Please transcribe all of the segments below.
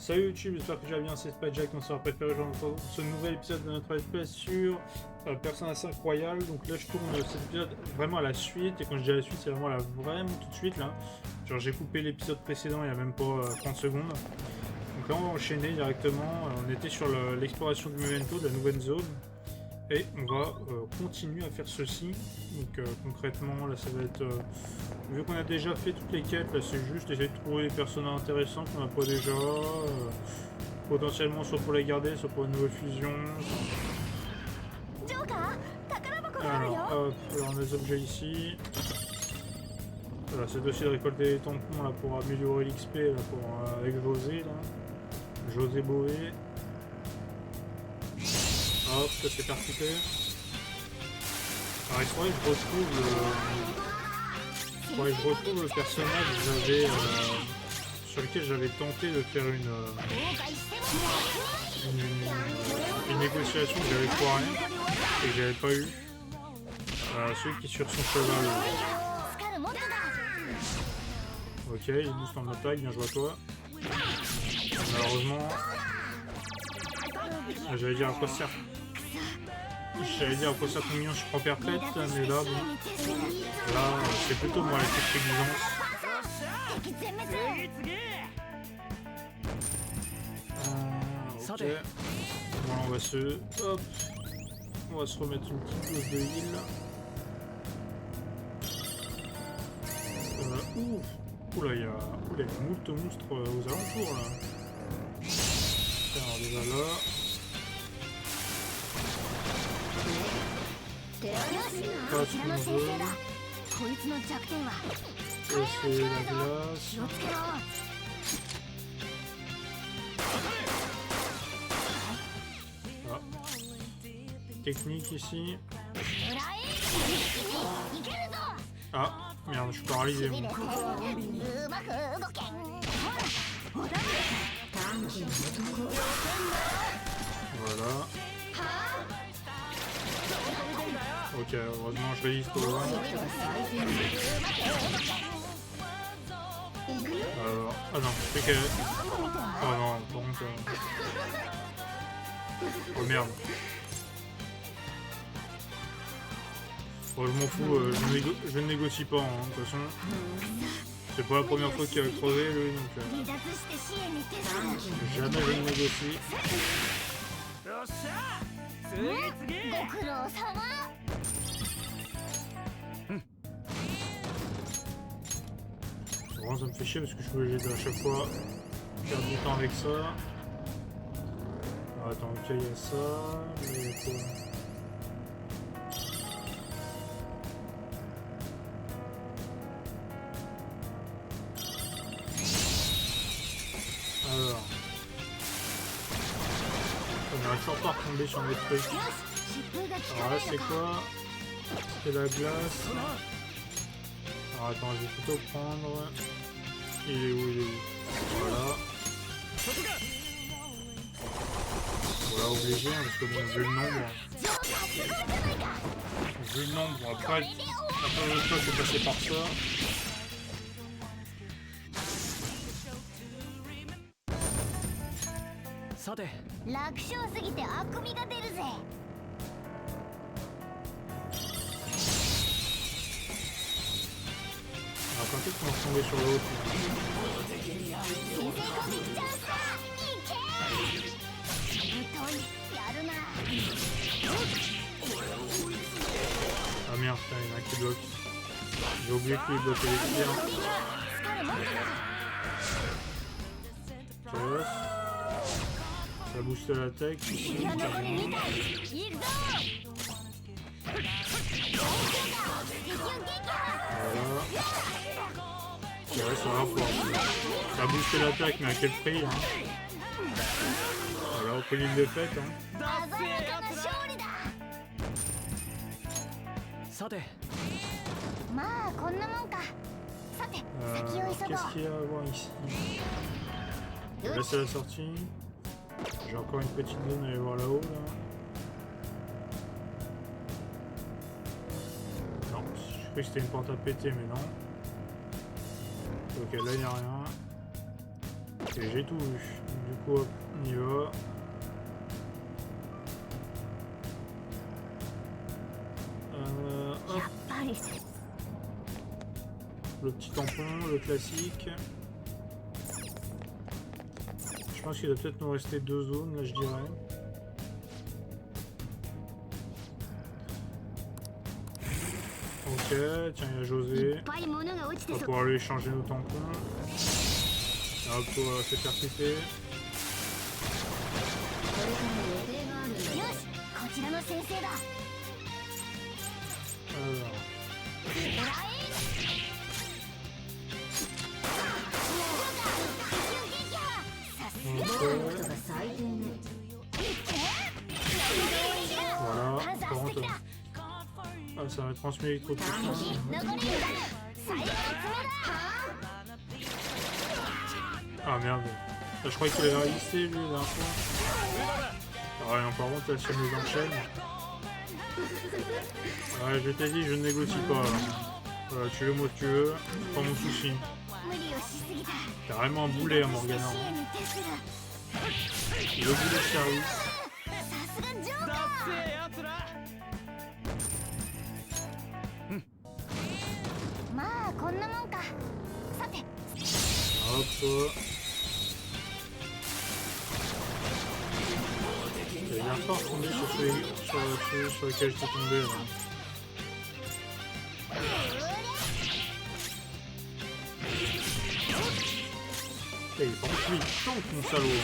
Salut YouTube, j'espère que tu vas bien, c'est Spyjack, on sera préféré dans ce nouvel épisode de notre FPS sur Persona 5 Royal. Donc là je tourne cet épisode vraiment à la suite, et quand je dis à la suite c'est vraiment tout de suite là. Genre j'ai coupé l'épisode précédent il y a même pas 30 secondes. Donc là on va enchaîner directement, on était sur l'exploration du Memento, de la nouvelle zone. Et on va continuer à faire ceci. Donc concrètement là ça va être... vu qu'on a déjà fait toutes les quêtes, là c'est juste essayer de trouver des personnages intéressants qu'on n'a pas déjà. Potentiellement soit pour les garder, soit pour une nouvelle fusion. Alors, hop, alors on a des objets ici. Voilà, c'est aussi de récolter les tampons là, pour améliorer l'XP avec José là. José Bové. Hop, ça c'est percuté. Alors il faudrait que je retrouve le personnage que j'avais, sur lequel j'avais tenté de faire une négociation que j'avais foiré et que j'avais pas eu. Celui qui est sur son cheval. Ok, il booste en attaque, bien joué à toi. Malheureusement, j'allais dire à quoi sert. J'allais dire à quoi sert ton mignon, je prends perpète, mais là, bon. Là, c'est plutôt moi l'effet de ok. Voilà, on va se... Hop. On va se remettre une petite dose de heal. Oula, il y a moult monstres aux alentours là. Alors déjà là. Pas ce qu'on veut. C'est la glace. Ah. Technique ici. Ah, merde, je suis paralysé. Moi. Voilà. Ok, heureusement je résiste au vent. Alors, ah non, c'est que... Oh non, par contre... Oh merde. Oh, je m'en fous, je ne négocie pas, hein, de toute façon. C'est pas la première fois qu'il a crevé, lui, donc... jamais je ne négocie. Bon, ça me fait chier parce que je suis obligé de à chaque fois perdre du temps avec ça. Alors, attends, ok, il y a ça. Mais il y a quoi ? Alors. On n'arrive toujours pas à retomber sur mes trucs. Alors là, c'est quoi? C'est la glace. Alors attends, je vais plutôt prendre... Il est où? Voilà. Voilà, obligé, hein, parce que bon, vu le nombre... Vu le nombre, après l'autre fois, je vais passer par ça. Alors quand est-ce qu'on va tomber sur l'autre? Ah merde, putain, il y en a un qui bloque. J'ai oublié qu'il bloquait les tirs. Ok. Ça booste l'attaque ici, carrément. Voilà. Ouais, ça va fort. Ça a boosté l'attaque, mais à quel prix hein. Voilà, au prix d'une défaite hein. Qu'est-ce qu'il y a à voir ici? Là c'est la sortie. J'ai encore une petite zone à aller voir là-haut là. Non, je croyais que c'était une porte à péter mais non. Ok, là il n'y a rien. Et j'ai tout vu. Du coup, hop, on y va. Hop. Le petit tampon, le classique. Je pense qu'il va peut-être nous rester 2 zones, là je dirais. Ok, tiens, il y a José. On va pouvoir lui échanger nos tampons. Hop, toi, c'est percuté. Alors. Voilà, par contre, ah, ça va transmettre l'électrocution. Ah merde, je croyais qu'il avait résisté lui d'un coup. Ah ouais, par contre, là, si on les enchaîne. Ouais, je t'ai dit, je ne négocie pas. Voilà, tu veux moi que tu veux, c'est pas mon souci. Carrément un boulet à Morgana. Le boulet de service. Hop. Il y a bien fort tombé sur lequel j'étais tombé là. Il est pas en plus tank mon salaud.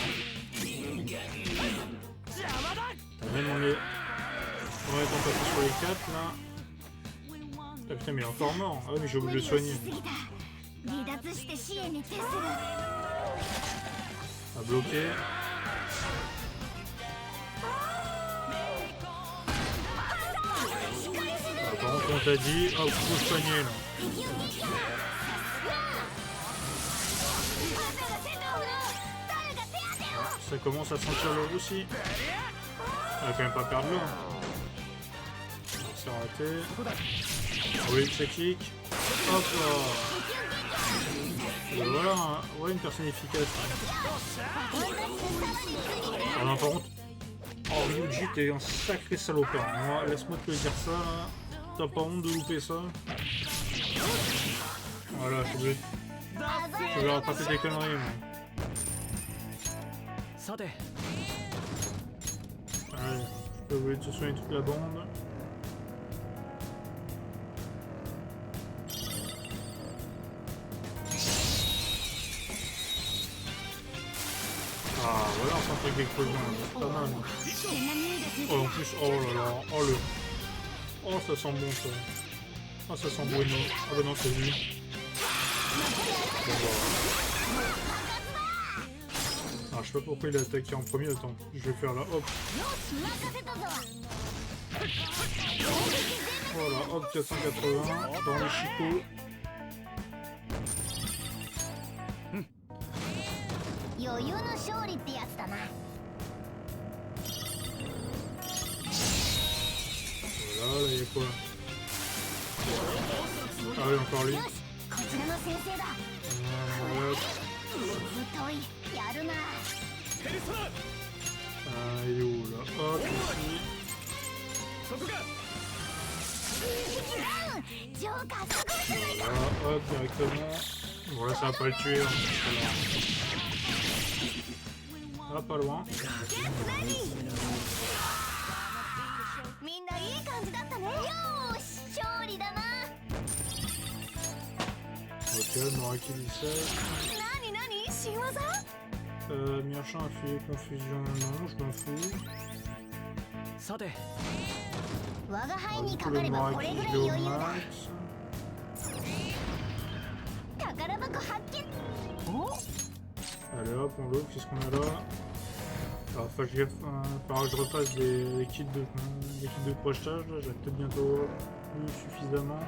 Même on est étant passé sur les 4 là. Ah putain mais il est encore mort. Ah oui mais j'ai oublié de le soigner. À bloquer. Ah, par contre on t'a dit, hop, faut se soigner là. Ça commence à sentir l'eau aussi. On va quand même pas perdre l'eau. C'est raté. Ah oui, c'est kick. Hop là. Et voilà, ouais, une personne efficace. Ah non, par contre. Oh, Ryuji, t'es un sacré salopard. Moi, laisse-moi te le dire ça. T'as pas honte de louper ça? Voilà, je vais rattraper tes conneries, moi. Allez, je peux oublier de se soigner toute la bande. Ah, voilà, on s'entraque d'explosion, c'est pas mal. Oh, en plus, oh là là, oh le... Oh, ça sent bon, ça. Oh, ça sent Bueno. Ah bah non, c'est lui. Bon, bah... Ah, je sais pas pourquoi il a attaqué en premier, attends, je vais faire là, hop. Voilà, hop, 480, dans les chicots. Voilà, là, il y a quoi? Ah oui, encore lui. Il est où là? Hop, ici. Voilà, hop, directement. Bon là ça va pas le tuer. Ah, pas loin. Ok, Miraculissage. Mirchin a fait confusion, non, je m'en fous. Du coup, le Miraculissage, je l'ai au max. Allez hop, on l'ouvre, qu'est-ce qu'on a là? Alors, faut que je repasse des kits de projetage, là, j'ai peut-être bientôt eu suffisamment.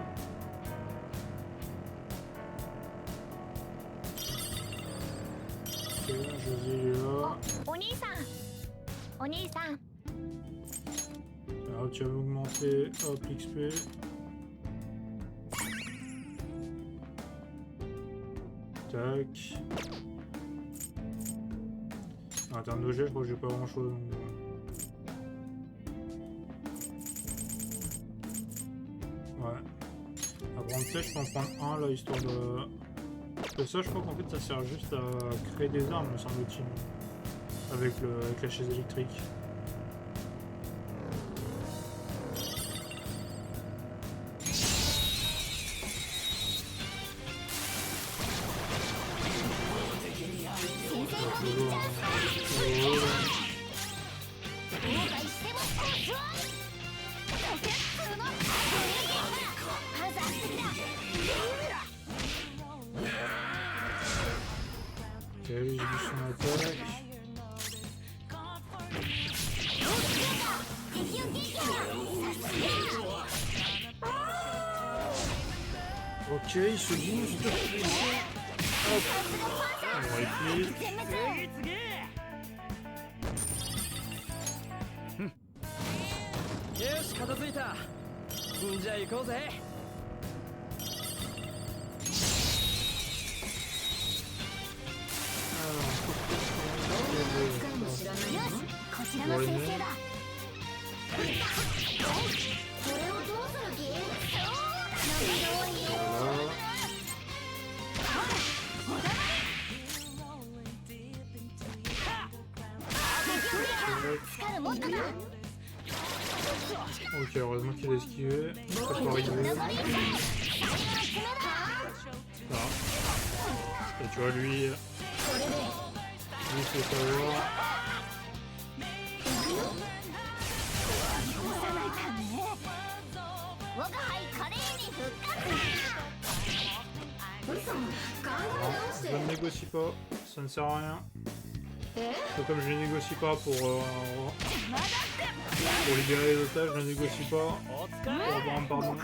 Ok, José est là. Alors, tu vas augmenter, hop, l'XP. Tac. En termes de jet, je crois que j'ai pas grand chose. Ouais. À grande flèche, je peux en prendre un là, histoire de. Parce que ça, je crois qu'en fait, ça sert juste à créer des armes, me semble-t-il. Avec la chaise électrique. Ok, j'ai vu son attaque. Ok, il se booste. Hop. On réplique. よし片付いた。じゃあ行こうぜ。 Ok, heureusement qu'il a esquivé. Ça peut arriver. Ah. Et tu vois, lui faut savoir. Non, je ne négocie pas, ça ne sert à rien. Comme je ne négocie pas pour libérer les otages, je ne négocie pas pour avoir un pardon.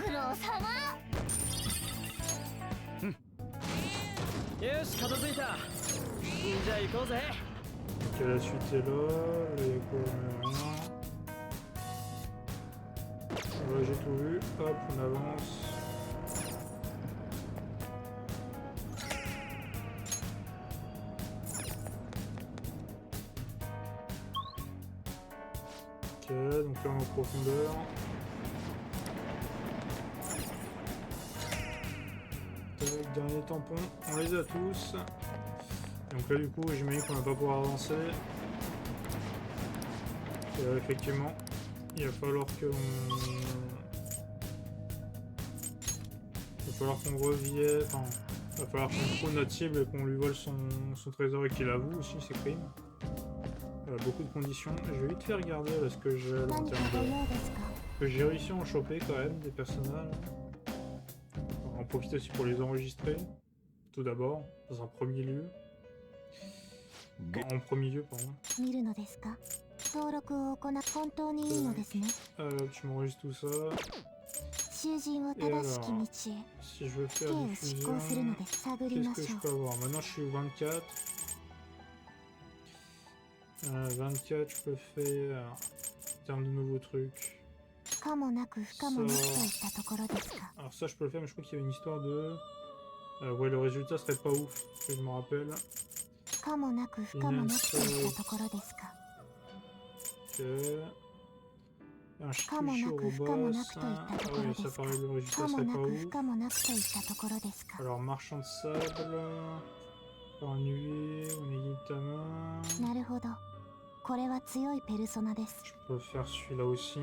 Ok, la suite est là, là il y a quoi? Rien. Ouais, j'ai tout vu, hop, on avance. Ok, donc là on est en profondeur. Tac, dernier tampon, on les a tous. Donc là du coup j'imagine qu'on va pas pouvoir avancer. Et là, effectivement, il va falloir qu'on revienne, enfin, il va falloir qu'on trouve notre cible et qu'on lui vole son trésor et qu'il avoue aussi ses crimes. Beaucoup de conditions. Je vais vite faire regarder là, ce que j'ai en termes de... que j'ai réussi à en choper quand même, des personnages. On va en profiter aussi pour les enregistrer. Tout d'abord, dans un premier lieu. En premier lieu, pardon. Tu m'enregistres tout ça. Et alors, si je veux faire diffusion, qu'est-ce que je peux avoir? Maintenant je suis 24. 24, je peux faire en termes de nouveaux trucs. Ça... Alors ça je peux le faire, mais je crois qu'il y avait une histoire de... ouais, le résultat serait pas ouf, que je me rappelle. Ok. Un Shikurobas. Ah oui, ça paraît le résultat serait pas ouf. Alors marchand de sable. Ennuyé, Onigitama. Je peux faire celui-là aussi.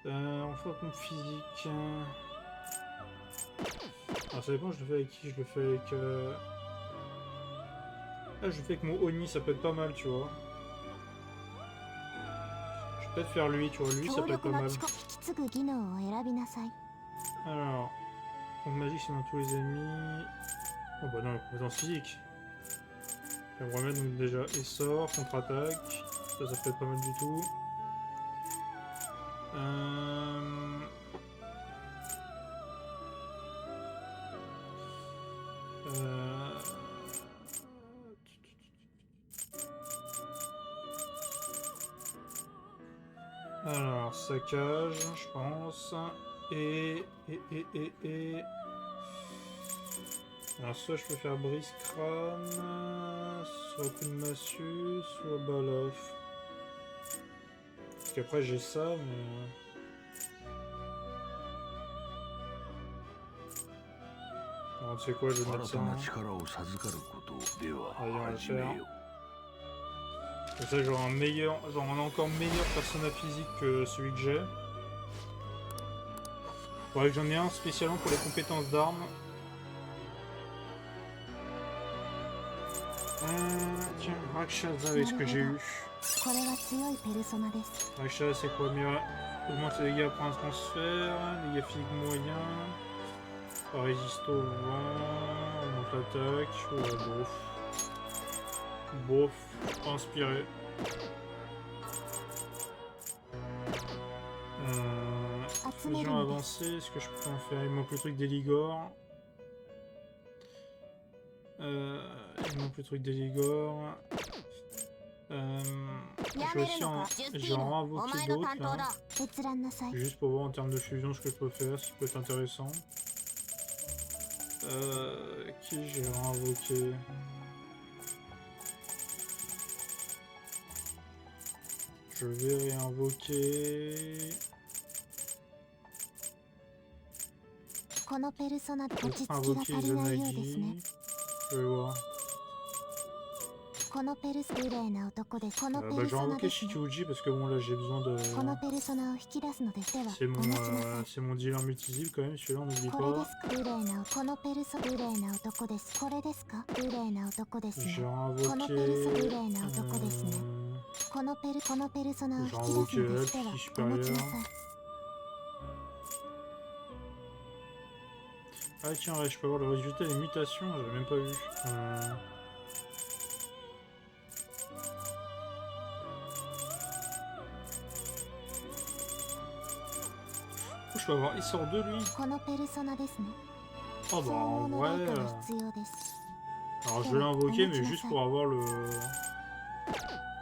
En forme physique. Alors ça dépend, je le fais avec qui? Je le fais avec... Ah, je le fais avec mon Oni, ça peut être pas mal, tu vois. Je vais peut-être faire lui, tu vois, lui ça peut être pas mal. Alors, compte magique c'est dans tous les ennemis. Oh bah non, la compétence physique. Je vais me remettre donc déjà essor, contre-attaque. Ça peut être pas mal du tout. Alors, saccage, je pense. Et... Alors soit je peux faire brise crâne, soit coup de massue, soit balaf. Parce qu'après j'ai ça, mais... Alors tu sais quoi, je vais mettre ça. Hein. Allez, on va le faire. Comme ça j'aurai un meilleur, genre un encore meilleur personnage physique que celui que j'ai. Faudrait que j'en ai un spécialement pour les compétences d'armes. Tiens, Rakshasa avec ce que j'ai eu. Rakshasa c'est quoi? Mieux augmente les dégâts après un transfert, dégâts physiques moyens, résiste au vent, augmente l'attaque, ouais bof. Bof, inspiré. Fusion avancée, est-ce que je peux en faire? Il manque le truc d'Eligor. Il manque le truc d'Eligor. Je vais aussi en invoquer d'autres là. Juste pour voir en termes de fusion ce que je peux faire, ce qui peut être intéressant. Qui j'ai réinvoqué? Je vais réinvoquer. Peut-être invoquer Izanagi. Je vais voir. Bah, je vais invoquer Shikiuji parce que bon là j'ai besoin de... C'est mon dealer multisible quand même, celui-là on n'oublie pas. Je vais invoquer... Je vais invoquer elle, qui supérieur. Ah tiens, ouais, je peux voir le résultat des mutations, j'avais même pas vu. Je peux avoir, il sort de lui. Oh bah en vrai... Alors je vais l'invoquer mais juste pour avoir le...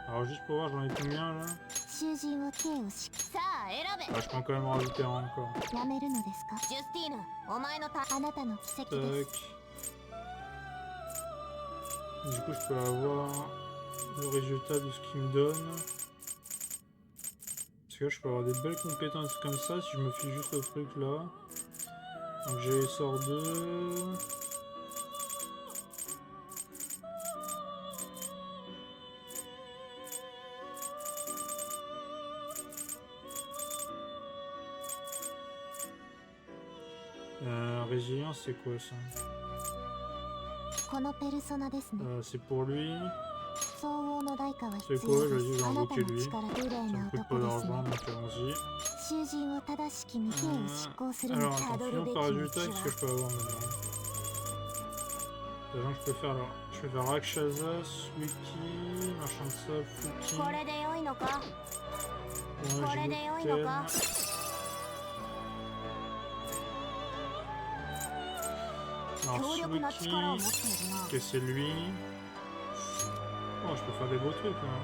Alors juste pour voir j'en ai combien là. Ah, je peux quand même rajouter un encore. Tac. Du coup je peux avoir le résultat de ce qu'il me donne. Parce que là je peux avoir des belles compétences comme ça si je me fie juste au truc là. Donc j'ai les sorts 2. Résilience c'est quoi ça? C'est pour lui. C'est quoi? Je vais invoquer lui. Ça me coûte pas d'argent donc allons-y. Alors attends, fusion par résultat, qu'est-ce que je peux avoir maintenant? Sachant que je peux faire alors. Je vais faire Rakshasa, Suiki, machin de ça, Fuki. Alors Suiki, que c'est lui. Oh, je peux faire des beaux trucs là.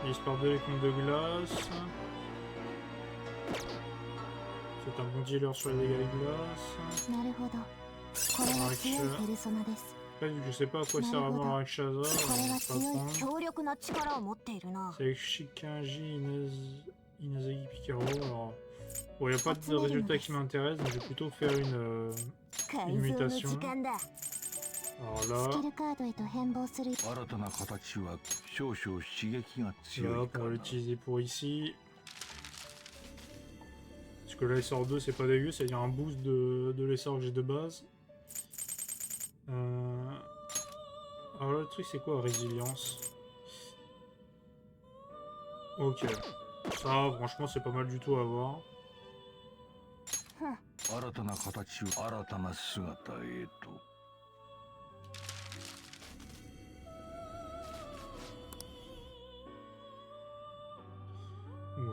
Il se part de les comptes de glace. C'est un bon dealer sur les dégâts de glace. Après, vu que je sais pas à quoi sert vraiment le Rakshasa, je vais pas prendre. C'est avec Shikanji, Inazagi Pikaro. Alors, bon, il n'y a pas de résultat qui m'intéresse, donc je vais plutôt faire une mutation. Alors là, on va l'utiliser pour ici. Parce que là, l'essor 2, c'est pas dégueu, c'est-à-dire un boost de l'essor que j'ai de base. Alors là, le truc, c'est quoi, résilience? Ok. Ça, franchement, c'est pas mal du tout à voir.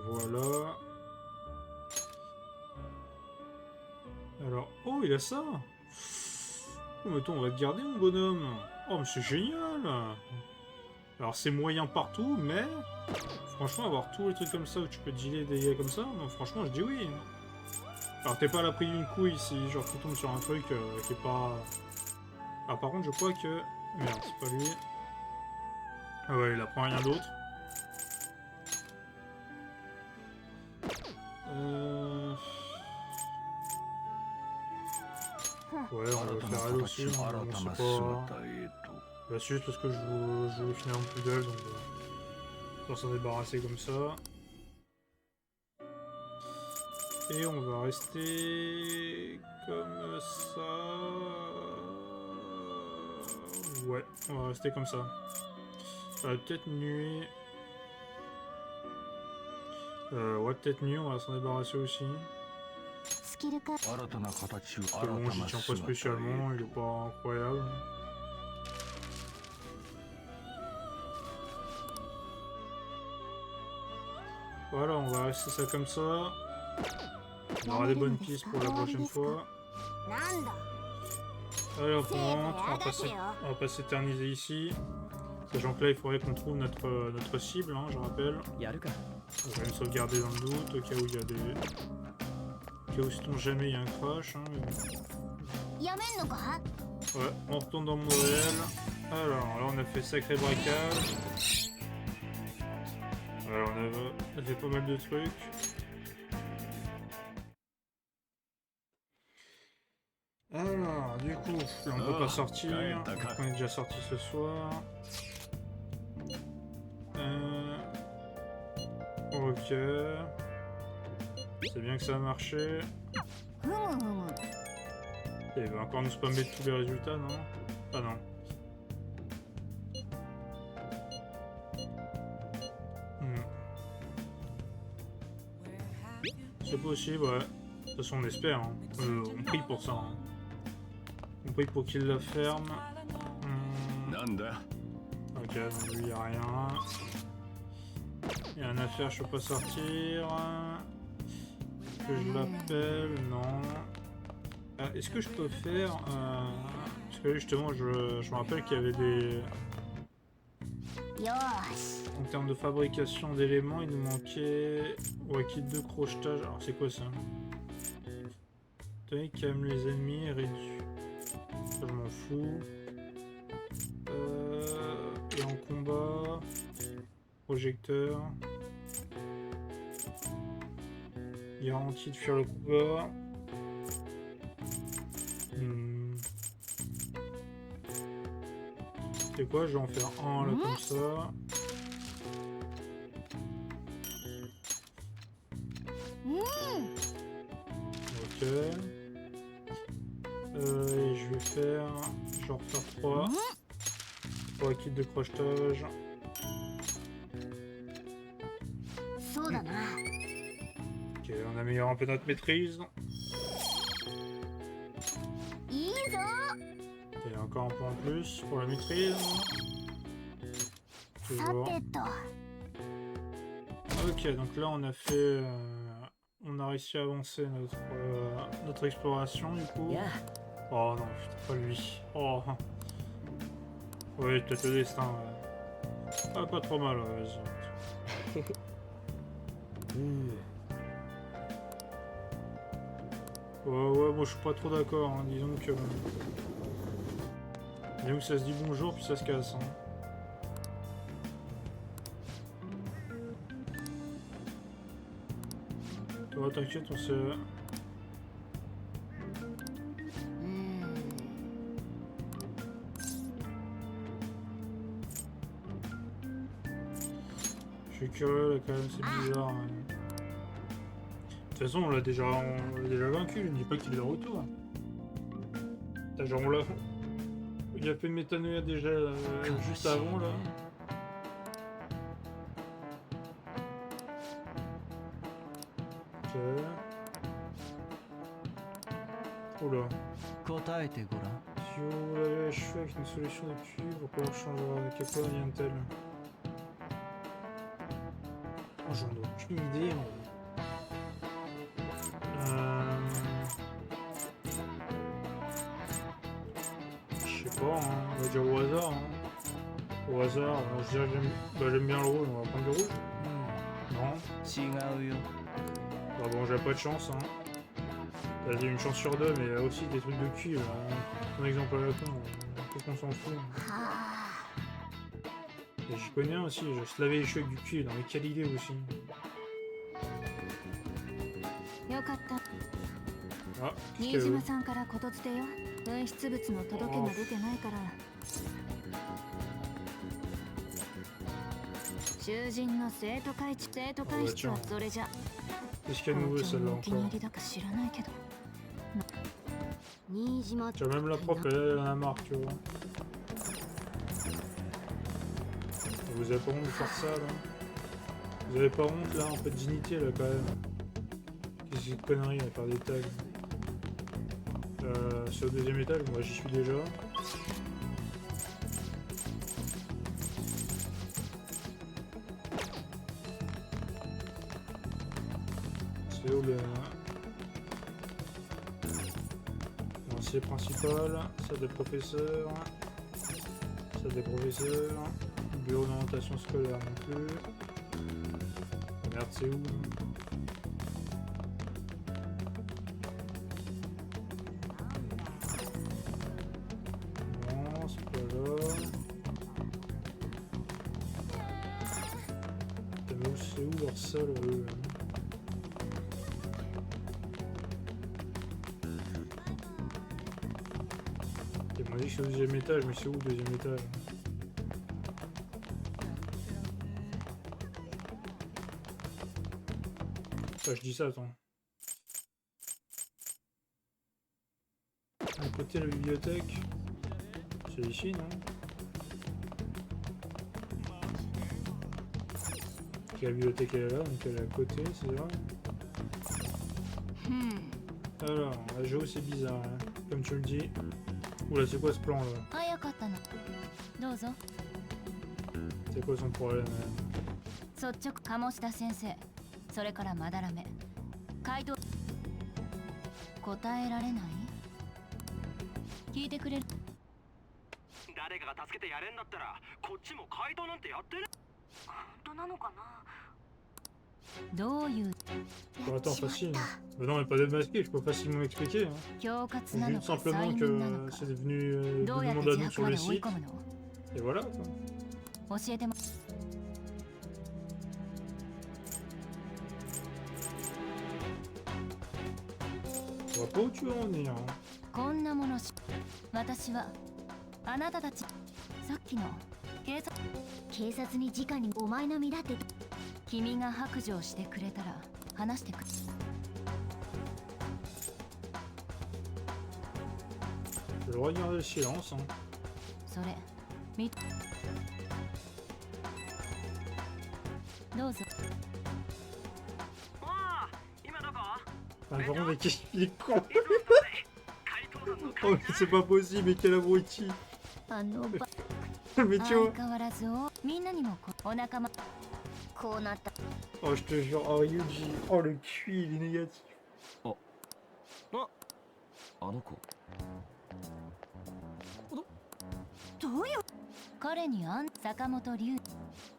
Voilà. Alors, oh, il a ça. Oh, mais attends, on va te garder, mon bonhomme. Oh, mais c'est génial. Alors, c'est moyen partout, mais... Franchement, avoir tous les trucs comme ça où tu peux dealer des dégâts comme ça, non, franchement, je dis oui. Alors t'es pas à l'abri d'une couille ici, genre tu tombes sur un truc qui est pas... Ah par contre je crois que... Merde, c'est pas lui. Ah ouais, il apprend rien d'autre. Ouais, on va faire elle aussi, on sait pas... Bah c'est juste parce que je veux finalement plus d'elle, donc on va s'en débarrasser comme ça. Et on va rester comme ça. Ouais, on va rester comme ça. Peut-être nuit. Ouais, peut-être nuit, on va s'en débarrasser aussi. Le long, j'y tiens pas spécialement, il est pas incroyable. Voilà, on va rester ça comme ça. On aura des bonnes pistes pour la prochaine fois. Allez, on rentre, on va pas s'éterniser ici. Sachant que là, il faudrait qu'on trouve notre cible, hein, je rappelle. On va quand même sauvegarder dans le doute, au cas où il y a des... Au cas où sait-on jamais il y a un crash. Hein, mais... Ouais, on retourne dans mon réel. Alors, là, on a fait sacré braquage. Alors, on a fait pas mal de trucs. Alors, du coup, là, on peut pas sortir. Donc, on est déjà sorti ce soir. Ok. C'est bien que ça a marché. Et il va encore nous spammer tous les résultats, non? Ah non. C'est possible, ouais. De toute façon, on espère. Hein. On prie pour ça. Hein. On prie pour qu'il la ferme. Ok, donc lui, il n'y a rien. Il y a une affaire, je peux pas sortir. Que je l'appelle, non. Est-ce que je peux faire... Parce que justement, je me rappelle qu'il y avait des... En termes de fabrication d'éléments, il nous manquait... Ouais, kit de crochetage. Alors, c'est quoi ça? Tonique calme les ennemis, réduit. Ça, je m'en fous. Et en combat... Projecteur. Garantie de fuir le combat. C'est quoi? Je vais en faire un là comme ça. Ok. Et je vais faire... Je vais en refaire 3. 3 kits de crochetage. Ok, on améliore un peu notre maîtrise. Et encore un peu en plus pour la maîtrise. Toujours. Ok, donc là on a fait... on a réussi à avancer notre exploration du coup. Oh non, putain, pas lui. Oh. Oui, peut-être le destin. Ouais. Ah, pas trop mal, vas-y. Ouais, moi je suis pas trop d'accord, hein. Disons que ça se dit bonjour puis ça se casse. Hein. Toi, t'inquiète, on se... Je suis curieux là quand même, c'est bizarre. Hein. De toute façon, on l'a déjà vaincu, je ne dis pas qu'il est de retour. Genre, on l'a... Il a fait Métanoïa déjà juste avant, là. Ok. Oula. Si vous l'avez achevé avec une solution de cuivre, comment changera de quel point vient-elle? Oh, j'en ai aucune idée. Je sais pas, hein. On va dire au hasard. Hein. Au hasard, je dirais que j'aime bien le rouge, on va prendre le rouge. Non. Ah bon, j'ai pas de chance. Hein. Bah, il y a une chance sur deux, mais il y a aussi des trucs de cul là. Un exemple à la con, faut qu'on s'en fout. Et j'y connais un aussi, je se lavais les cheveux avec du cul dans les quelle idée aussi. よかった。 Ah, qu'est-ce 新 qu'elle 島 veut? さんからことづてよ。紛失物の届けが出てないから。囚人の生徒会室はそれじゃ。 Qu'est-ce qu'il y a de nouveau 校長 celle-là のお気に encore? 入りだか知らないけど。新島 Tu vois, même la prof, elle en a marre, tu vois. Vous avez pas honte de faire ça là? Vous avez pas honte là, un peu de dignité là quand même? Qu'est-ce que c'est de conneries à faire des tags? C'est au deuxième étage, moi j'y suis déjà. C'est où le... Lancier principal, salle des professeurs, bureau d'orientation scolaire non plus. Merde, c'est où? Non, c'est pas là. Putain, mais c'est où leur salle eux? Ils m'ont dit que c'est au deuxième étage, mais c'est où le deuxième étage? Ah, je dis ça, attends. À côté de la bibliothèque. C'est ici, non? Ok, la bibliothèque elle est là, donc elle est à côté, c'est vrai. Alors, la géo c'est bizarre, hein, comme tu le dis. Oula, c'est quoi ce plan là? 早かったの。どうぞ。 C'est quoi son problème hein? 率直鴨志田先生。それからまだらめ。回答答えられない？聞いてくれる？誰かが助けてやれんだったらこっちも怪盗なんてやってる。本当なのかな。どういう Bon, attends, facile. Bah non, mais pas démasqué, je peux facilement expliquer. Hein. 恐喝なの Juste か催 simplement 眠なの que か c'est devenu どうやって demande à 自 nous 白 sur ま le で追い site. 込むの？ Et voilà. Quoi. 教えても。Je vois pas où tu veux en venir. Hein. こんなものし私はあなたたちさっきの警察に直にお前の身だって君が白状してくれたら話してくれ。 Je vais regarder le silence. Hein. それみどうぞ。ああ、今どこ？ Enfin, vraiment, mais qu'est-ce qu'il est con. いつもそうで怪盗団の Oh, mais c'est pas possible, mais quel abruti. あのば Mais tu vois. 相変わらずみんなにもお仲間こうなった。 Oh, je te jure. Oh, Yuji. Oh, le cul, il est négatif. あの子どういう彼に坂本龍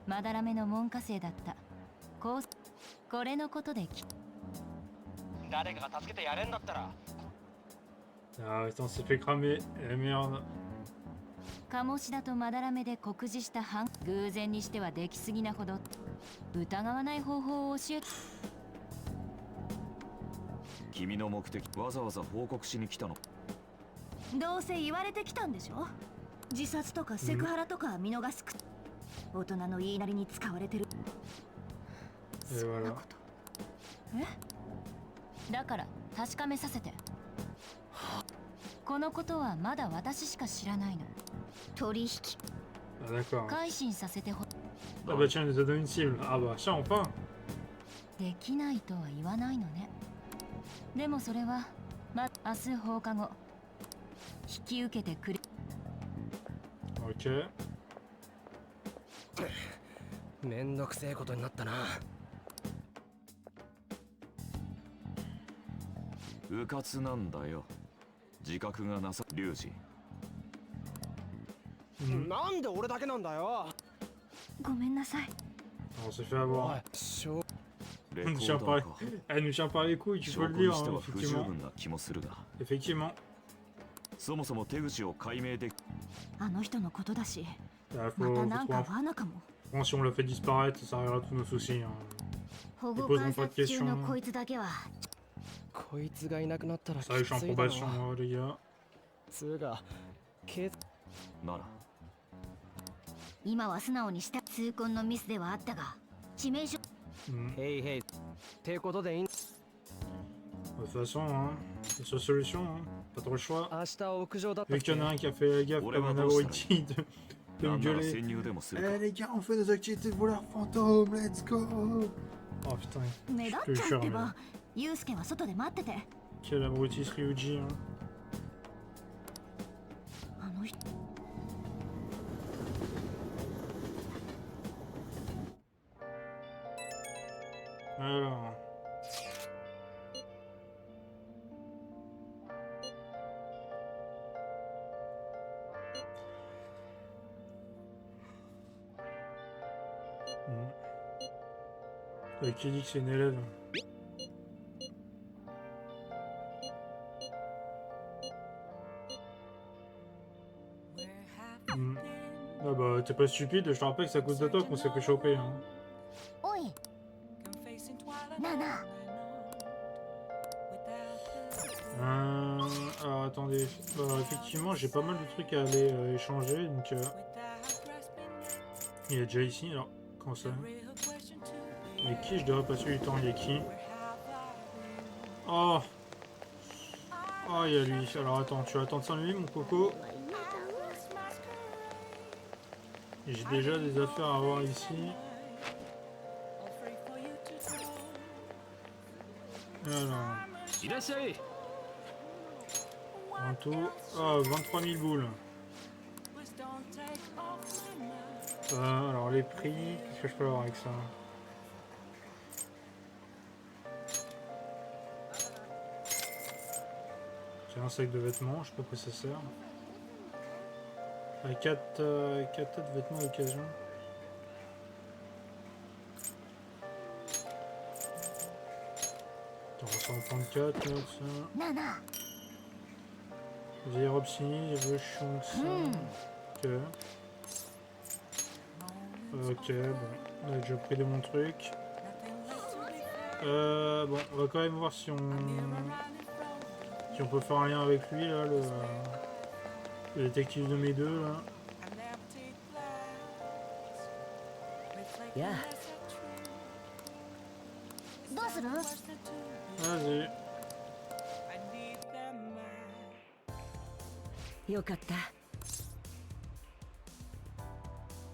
まだらめの門下生だったこれのことで誰かが助けてやれんだったら。 Ah, putain, on s'est fait cramer. Eh merde. 鴨志田とまだらめで酷似した偶然にしては出来すぎなほど疑わない方法を教え君の目的わざわざ報告しに来たの？どうせ言われてきたんでしょ。自殺とかセクハラとか見逃す大人の言いなりに使われてる。そんなことだから確かめさせて。このことはまだ私しか知らないの。取引 Ah, d'accord. 改心させてほ Ah, bah tiens, il nous a donné une cible. Ah, bah, tiens, enfin. できないとは言わないのね。でもそれは明日放課後引き受けてくれ。 Ok. めんどくせえことになったな。うかつなんだよ。自覚がなさ龍二。 なんで俺だけなんだよ。ごめんなさい。 On s'est fait avoir. しょレElle コ nous ー tient ダ par... ーか Elle nous tient par les couilles, tu 証 peux 拠 le に dire, して hein, は不十 effectivement. 分な気もするが Effectivement. そもそも手口を解明できあの人のことだし Faut また trouver なん un... か罠かも Bon, si on le fait disparaître, ça réglera tous nos soucis. Hein. 保 Ils 護 poseront 観 pas de 察中の questions. こいつだけはこいつがいなくなったらき Ça, je suis en ついだろ probation, les gars. つうが警なら今は素直にした痛恨のミスではあったが致命傷 Hmm. へいへいってことでいいん De toute façon, hein, c'est la seule solution, hein. Pas trop le choix. 明日屋上だった Vu っ qu'il け y en a un qui a fait la gaffe Ouais, comme un bah, abruti de な me んなら gueuler. 潜入でもするか Eh les gars, on fait des activités de voleurs fantômes, let's go! Oh putain, 目立っ je ち te ゃうって jure, ばユウスケは外で待ってて quel abruti ce Ryuji, hein. あの人 Alors... Qui dit que c'est une élève? Hmm. Ah bah t'es pas stupide, je te rappelle que c'est à cause de toi qu'on s'est fait choper. Hein. おいなあなあ Alors attendez, effectivement j'ai pas mal de trucs à aller échanger, donc il est déjà ici, alors comment ça? Il y a qui? Je devrais passer du temps, il y a qui? Oh! Oh il y a lui, alors attends, tu vas attendre 5 minutes mon coco? J'ai déjà des affaires à voir ici. Alors... いらっしゃい En tout, 23 000 boules. Alors les prix, qu'est-ce que je peux avoir avec ça? J'ai un sac de vêtements, je sais pas à quoi ça sert. 4 tas de vêtements d'occasion. Attends, on va s'en prendre 4 là, ça. なあなあ Vieille robe signée, je veux chiant que ça. Ok, bon, on a déjà pris de mon truc. Bon, on va quand même voir si on peut faire un lien avec lui là, le détective de mes deux là. いや どうする Vas-y. よかった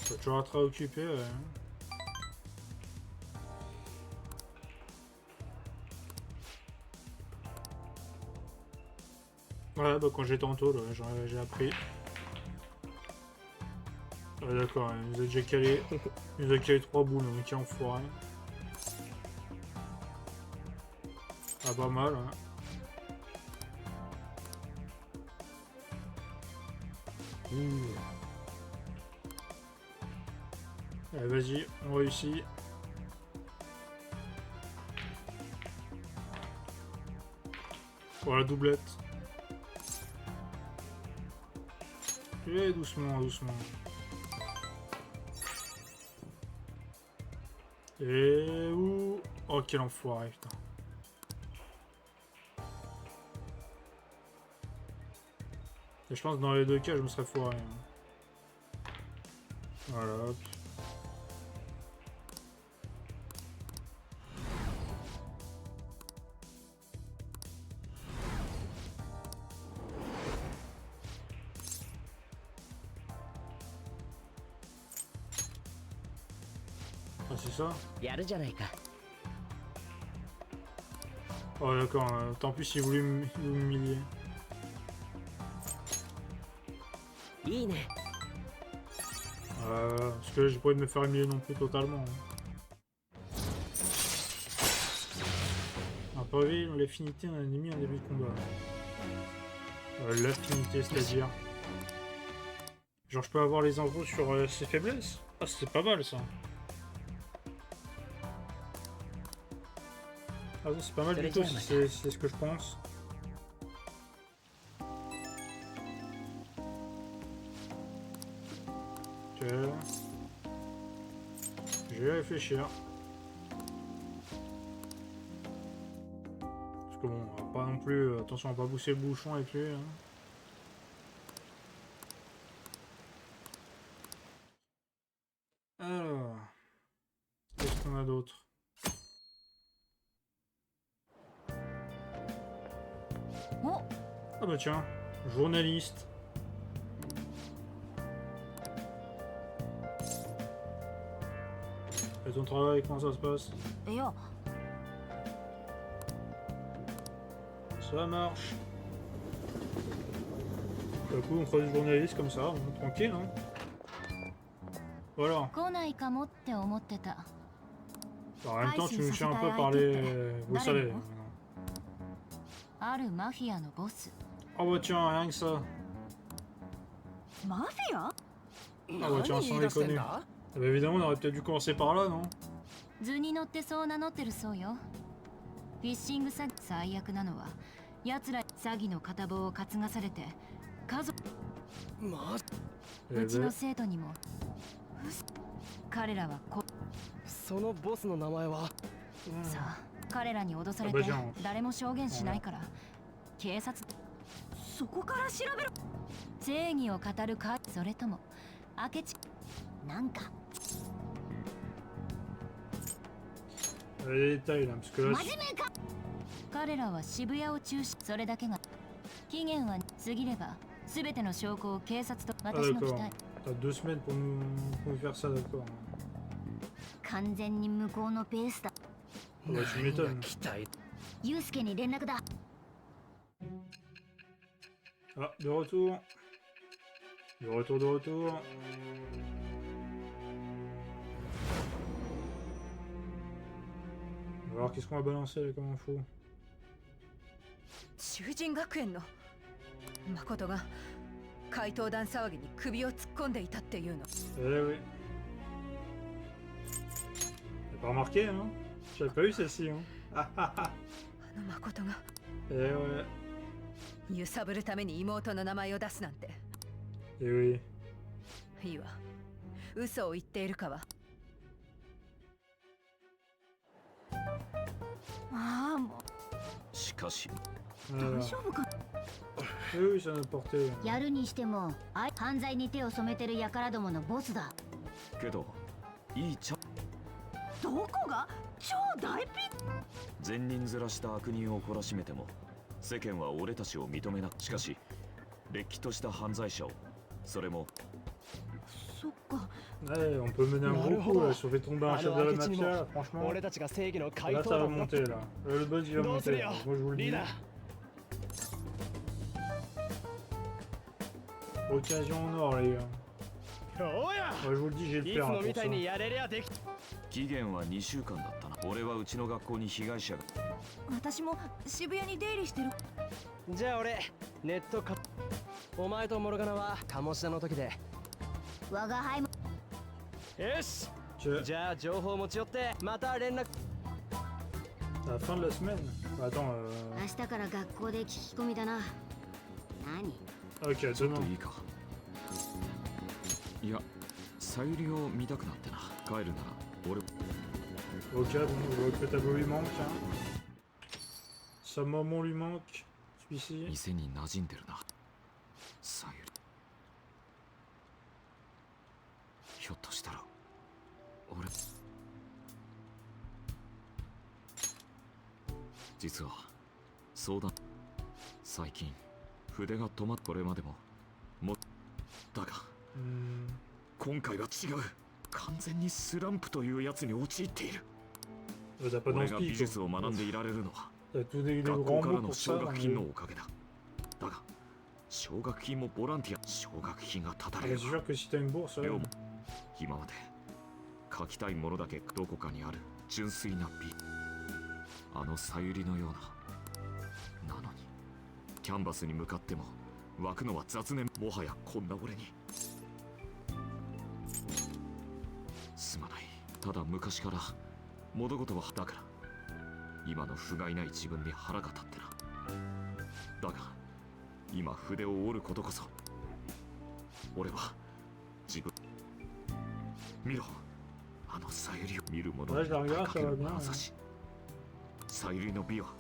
T'es toujours très occupé, ouais. Ouais, bah quand j'étais en tôle, ouais, j'ai appris. Ouais, d'accord, il nous a déjà calé. Il nous a calé 3 boules, donc qui enfoiré. Ah, pas mal, hein. Allez, vas-y, on réussit. Voilà, doublette. Et doucement, doucement. Et où? Oh, quel enfoiré, putain. Et je pense que dans les deux cas, je me serais foiré. Hein. Voilà, hop. Ah, c'est ça? やるじゃないか Oh, d'accord, tant pis, il voulait m'humilier. いいね Parce que j'ai pas envie de me faire humilier non plus totalement. Hein. Un pavé, l'affinité d'un ennemi en début de combat. L'affinité, c'est-à-dire. Genre, je peux avoir les infos sur ses faiblesses? Ah, c'est pas mal ça. Ah non, c'est pas mal du tout si c'est ce que je pense. Ok. Je vais réfléchir. Parce que bon, on va pas non plus... attention, on va pas pousser le bouchon avec lui. Hein. Alors... Qu'est-ce qu'on a d'autre? Oh, Ah bah tiens, journaliste. Et ton travail, comment ça se passe? いや Ça marche. Du coup, on croise du journaliste comme ça, tranquille, hein. Voilà. 来ないかもって思ってた。 En même temps, tu nous fais un peu parler, vous savez. あるマフィアのボス。 Ah bah tiens, rien que ça. マフィア？ Ah bah tiens, sans déconner. Ah bah évidemment, on aurait peut-être dû commencer par là, non? 図に乗ってそう名乗ってるそうよ。フィッシング詐欺最悪なのは、奴ら詐欺の片棒を担がされて、家族、うちの生徒にも。彼らはそのボスの名前はさあ、彼らに脅されて誰も証言しないから、警察そこから調べろ。正義を語るか、それとも明智なんか。 Les détails là, parce que là. 彼らは渋谷を中心、それだけが期限は過ぎれば全ての証拠を警察と Ah 私の期 d'accord. 待。 T'as 2 semaines pour nous faire ça, d'accord. 完全に向こうのペースだ。 Ah bah tu m'étonnes. 期待。ユウスケに連絡だ。 Ah, de retour. De retour, de retour. Alors, qu'est-ce qu'on va balancer là comme info? 囚人学園の誠が怪盗団騒ぎに首を突っ込んでいたっていうの。 Eh oui. T'as pas remarqué, hein? J'avais pas eu celle-ci, hein? あの誠が Eh ouais. 揺さぶるために妹の名前を出すなんて。 Eh oui. いいわ。嘘を言っているかは。ああ、もう。しかし Voilà. 大丈夫か。 Oui, oui, c'est à notre portée. やるにしても、犯罪に手を染めてる輩どものボスだ。けどいいチャンどこが超大ピン。善人面した悪人を懲らしめても世間は俺たちを認めなく、しかしれっきとした犯罪者を、それもそっか。 Ouais, on peut mener un gros coup là, si on fait tomber un chef de la mafia, franchement. 俺たちが正義の怪 Là, 盗 ça va 団の monter là. Le buzz il va どうする monter. よ Moi, je vous le リー dis. ダー。 Occasion en or, les gars. おや Moi, je vous le dis, j'ai le い faire つ hein, も pour みたいに ça. やれりゃでき。期限は2週間だったな。俺はうちの学校に被害者が。私も渋谷に出入りしてる。じゃあ俺ネットか。お前とモルガナは鴨志田の時で。我が輩もよし。 Je- じゃあ情報持ち寄ってまた連絡。 À la fin de la semaine. Attends, 明日から学校で聞き込みだな。何？ ok, ちょっ demain. といいか。いや、さゆりを見たくなってな。帰るなら俺。 Ok, bon, je vois que le tableau lui manque. Hein. Sa maman lui manque. Celui-ci. 店に馴染んでるな。さゆり。ひょっとしたら俺。実は相談。最近筆が止まっ、これまでもだが Hmm. 今回は違う。完全にスランプというやつに陥っている。 T'as pas 俺が美 d'inspi. 術 quoi. を学んでいられるのは T'as tous des 学 grands 校から mots の pour 奨 ça. 学 mais- 金のおかげだ。だが奨学金もボランティア、奨学金がたた Ah, れ mais る c'est sûr que si t'as une bourse, で ouais. も今まで書きたいものだけどこかにある純粋な美、あのさゆりのような。なのにキャンバスに向かっても湧くのは雑念。もはやこんな俺にすまない。ただ昔から物事はだから今の不甲斐ない自分に腹が立ってな。だが今筆を折ることこそ俺は自分見ろ、あのさゆりを見る者に訴えかける眼差し。さゆりの美は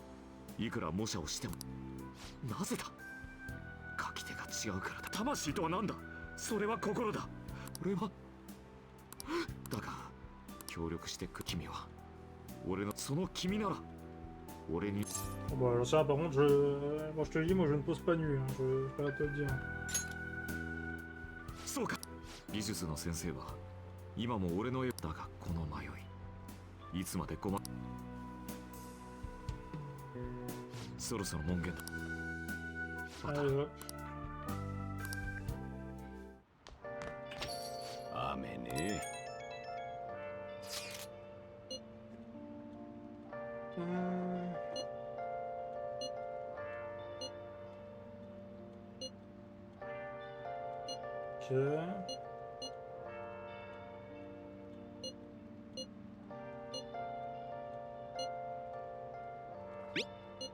いくら模写をしてもなぜだ。書き手が違うからだ。魂とは何だ。それは心だ。俺はだが協力してく君は俺のその君なら俺に。 Bon, alors ça, par contre, moi je te le dis, moi je ne pose pas nu, hein. Je peux pas te le dire. そうか。技術の先生は今も俺の絵だが、この迷いいつまでごま。そろそろ門限だ。また Allez, hop. 雨ね。Ok.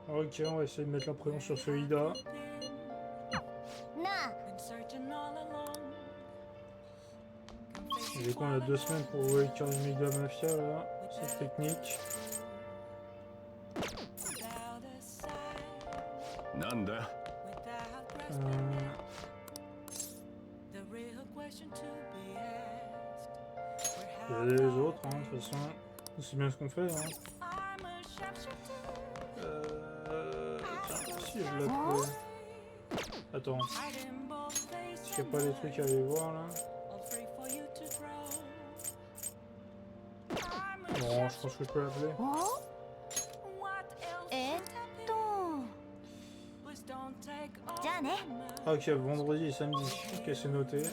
Ok, on va essayer de mettre la présence sur ce Ida. なあ Et dès qu'on a 2 semaines pour jouer avec un mec de la mafia là, cette technique. なんだ。Il y a les autres, hein, de toute façon. C'est bien ce qu'on fait. Hein. Tiens, si je l'ai trouvé. Attends. Est-ce qu'il n'y a pas des trucs à aller voir là? Bon, je pense que je peux l'appeler. おじゃあね。 Ah, ok, vendredi et samedi. Ok, c'est noté. Bon,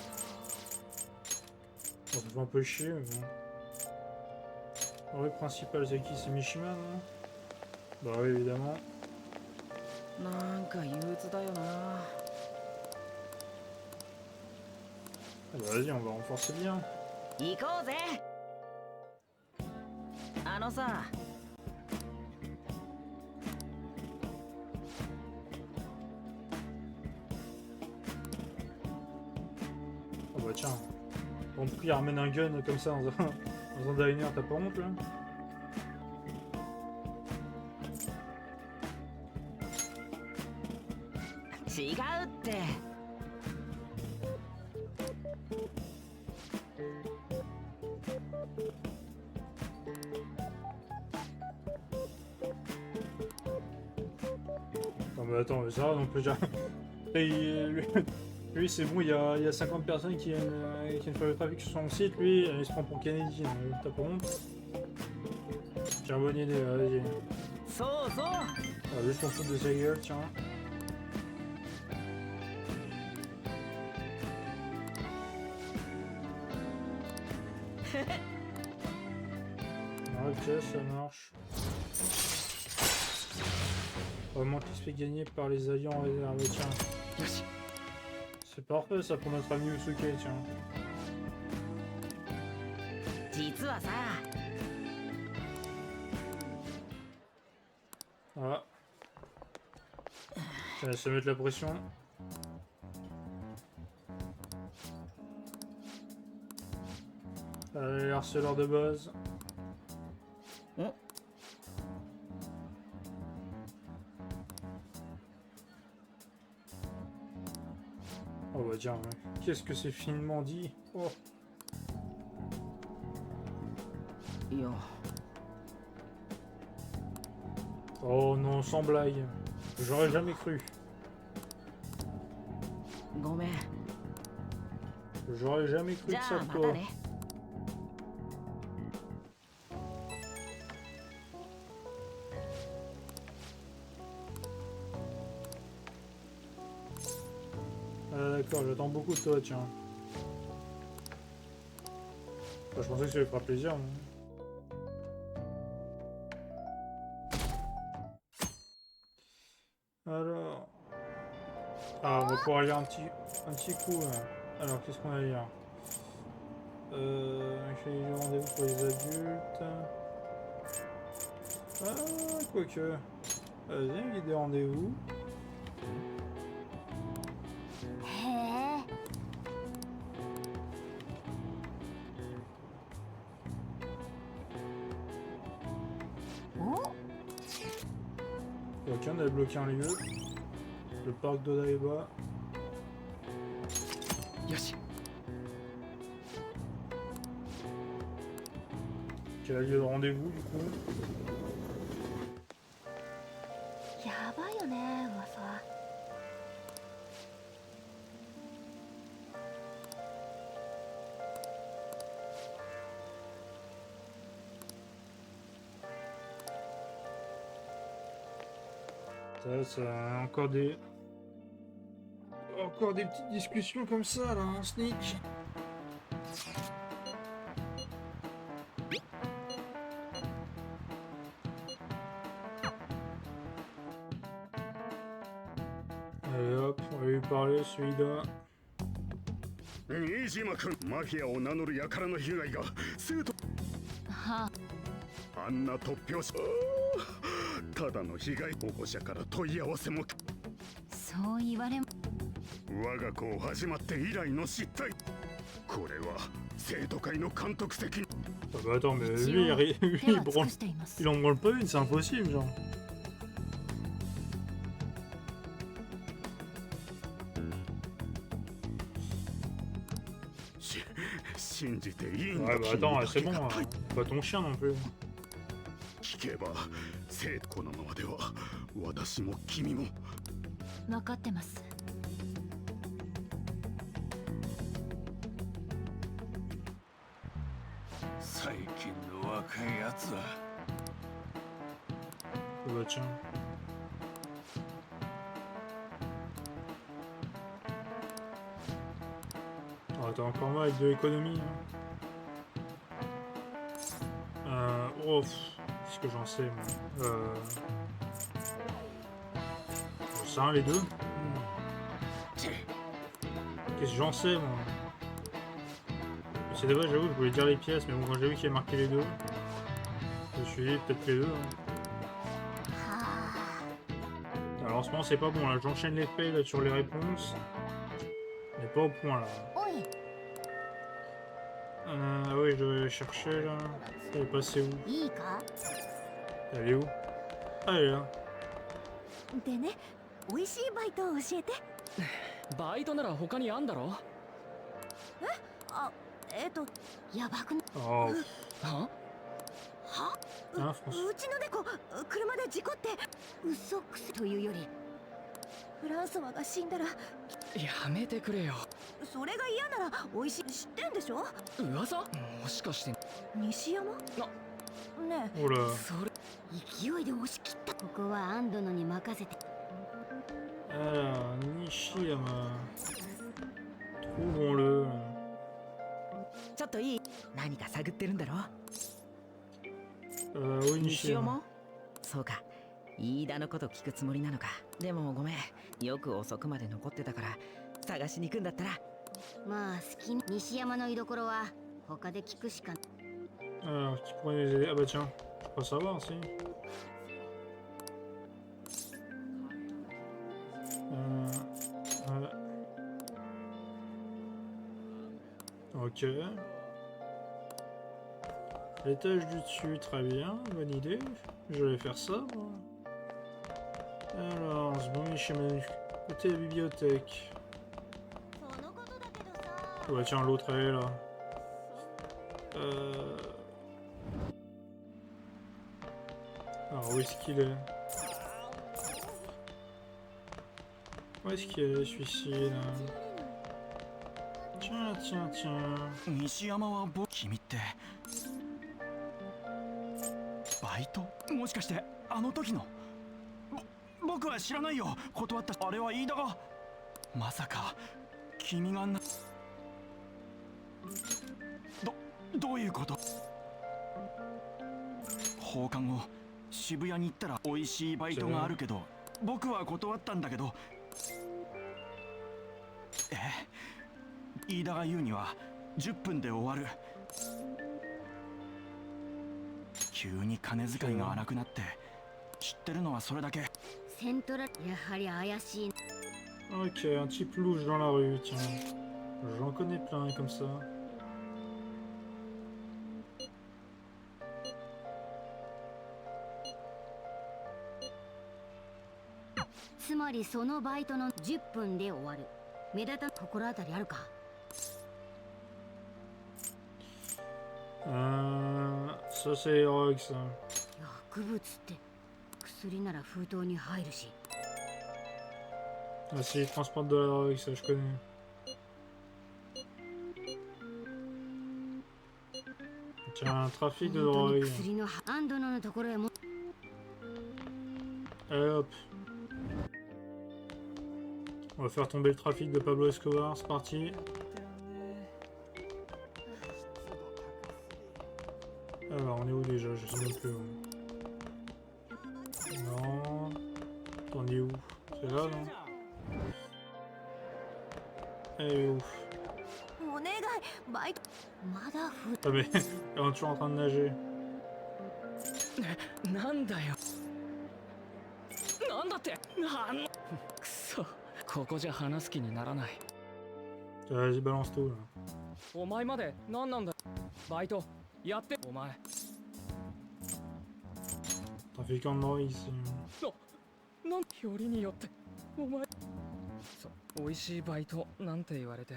ça fait un peu chier, mais bon. Le rôle principal, c'est qui? C'est Mishima, non? Bah oui, évidemment. なんか憂鬱だよな。 Ah bah vas-y, on va renforcer bien. 行こうぜ。あのさ。 Ah bah tiens. Bon, pourquoi il ramène un gun comme ça dans un diner? T'as pas honte là? 違うって。 Non mais attends, mais ça va, on peut déjà... lui c'est bon, il y a 50 personnes qui viennent faire le trafic sur son site, lui il se prend pour Kennedy, hein. T'as pas honte? Tiens, bonne idée, vas-y. そうそう。 Ah, juste on fout de sa gueule, tiens. Ok, ça marche. Vraiment qui se fait gagner par les alliés en réserve, tiens. C'est parfait ça pour notre ami Usuke, tiens. 実はさ。 Voilà. Ça se mettre la pression. Allez, harceleur de base. Oh bah tiens, qu'est-ce que c'est finement dit. Oh. いや。 Oh non, sans blague. J'aurais jamais cru. ごめん。 J'aurais jamais cru じ que ゃ ça あ de ま toi. たね。 Ah d'accord, j'attends beaucoup de toi, tiens. Enfin, je pensais que ça lui fera plaisir. Mais... Alors... Ah, on va pouvoir lire un petit coup. Là. Alors, qu'est-ce qu'on va lire? Il fait les rendez-vous pour les adultes. Ah, quoique. Vas-y, me guide des rendez-vous. へえ。お、 Ok, on a débloqué un lieu. Le parc d'Odaiba. よし Quel lieu de rendez-vous du coup? やばいよね噂。Ça, encore des petites discussions comme ça là, en sneak. Allez hop, on va lui parler celui-là. 新島君、マフィアを名乗る輩の被害が生徒はあんな突拍子ただの被害保護者から問い合わせもそう言われも。我が校始まって以来の失態これは生徒会の監督責任 Ah bah attends, mais lui, 一応 lui, 手 il は尽 branle- くしています。 il en branle pas une, c'est impossible genre. 信じていいん Ouais だ bah 君 attends, だ c'est け bon, が hein. Pas ton chien non plus. 聞けば生徒このままでは私も君も分かってます。最近の若いやつは Ah bah tiens. Oh, t'as encore moi avec de l'économie. Oh, qu'est-ce que j'en sais moi. C'est un les deux. Qu'est-ce que j'en sais moi. C'est dommage, j'avoue, je voulais dire les pièces, mais bon, quand j'ai vu qu'il y avait marqué les deux, je me suis dit peut-être les deux. Hein. Alors en ce moment c'est pas bon là, j'enchaîne les faits là sur les réponses. On n'est pas au point là. おい、 Ah oui, je devais chercher là. Elle est passée où? いいか。 Elle est où? Ah, elle est là. でね、美味しいバイトを教えて。バイトなら他にあんだろあ、やばくな。 Oh, はは？ hein, François. うちの猫、車で事故って。嘘くせというより。フランソワが死んだら、やめてくれよそれが嫌なら美味しい。知ってんでしょ？噂もしかして西山？ね Oh là. それ勢いで押し切った。ここはアンドノに任せて。 Alors, Nishiyama. Trouvons-le. ちょっといい？何か探ってるんだろ？ Oui, 西 Nishiyama. 山？そうか。飯田のこと聞くつもりなのか。でもごめん。よく遅くまで残ってたから探しに行くんだったら。まあ好き。西山の居所は他で聞くしか。 Alors, qui pourrait nous aider? Ah bah tiens, je crois savoir aussi. Voilà. Ok. L'étage du dessus, très bien, bonne idée. Je vais faire ça, moi. Alors, on se bon chez Manu. Côté bibliothèque. Oh bah tiens, l'autre elle est là. Alors où est-ce qu'il est? Où est-ce qu'il est celui-ci là? Tiens, tiens, tiens. 西山は君ってバイトもしかしてあの時の僕は知らないよ断ったあれは飯田がまさか君がどういうこと放課後渋谷に行ったら美味しいバイトがあるけど僕は断ったんだけど飯田が言うには10分で終わる急に金遣いが荒くなって知ってるのはそれだけ。セントラやはり怪しい。 Ok, un type louche dans la rue, tiens. J'en connais plein comme ça. つまりそのバイトの10分で終わる。目立た心当たりあるか？ Ça c'est Rogue ça. 薬物って薬なら封筒に入るし。 Ah si, transporte de la drogue, ça je connais. Tiens, un trafic de drogue. 薬のアンドノのところへも。 Allez hop. On va faire tomber le trafic de Pablo Escobar, c'est parti. Alors, on est où déjà? Je sais même plus où. Non. On est où? C'est là, non? Elle est où? お願い、バイト。まだ封 Ah mais, on est toujours en train de nager. なんだよ。なんだって。くそ。ここじゃ話す気にならない。 Vas-y, balance tout là. お前まで何なんだ。バイトやってお前。 Trafiquant de drogue ici. なんよりによってお前。美味しいバイトなんて言われて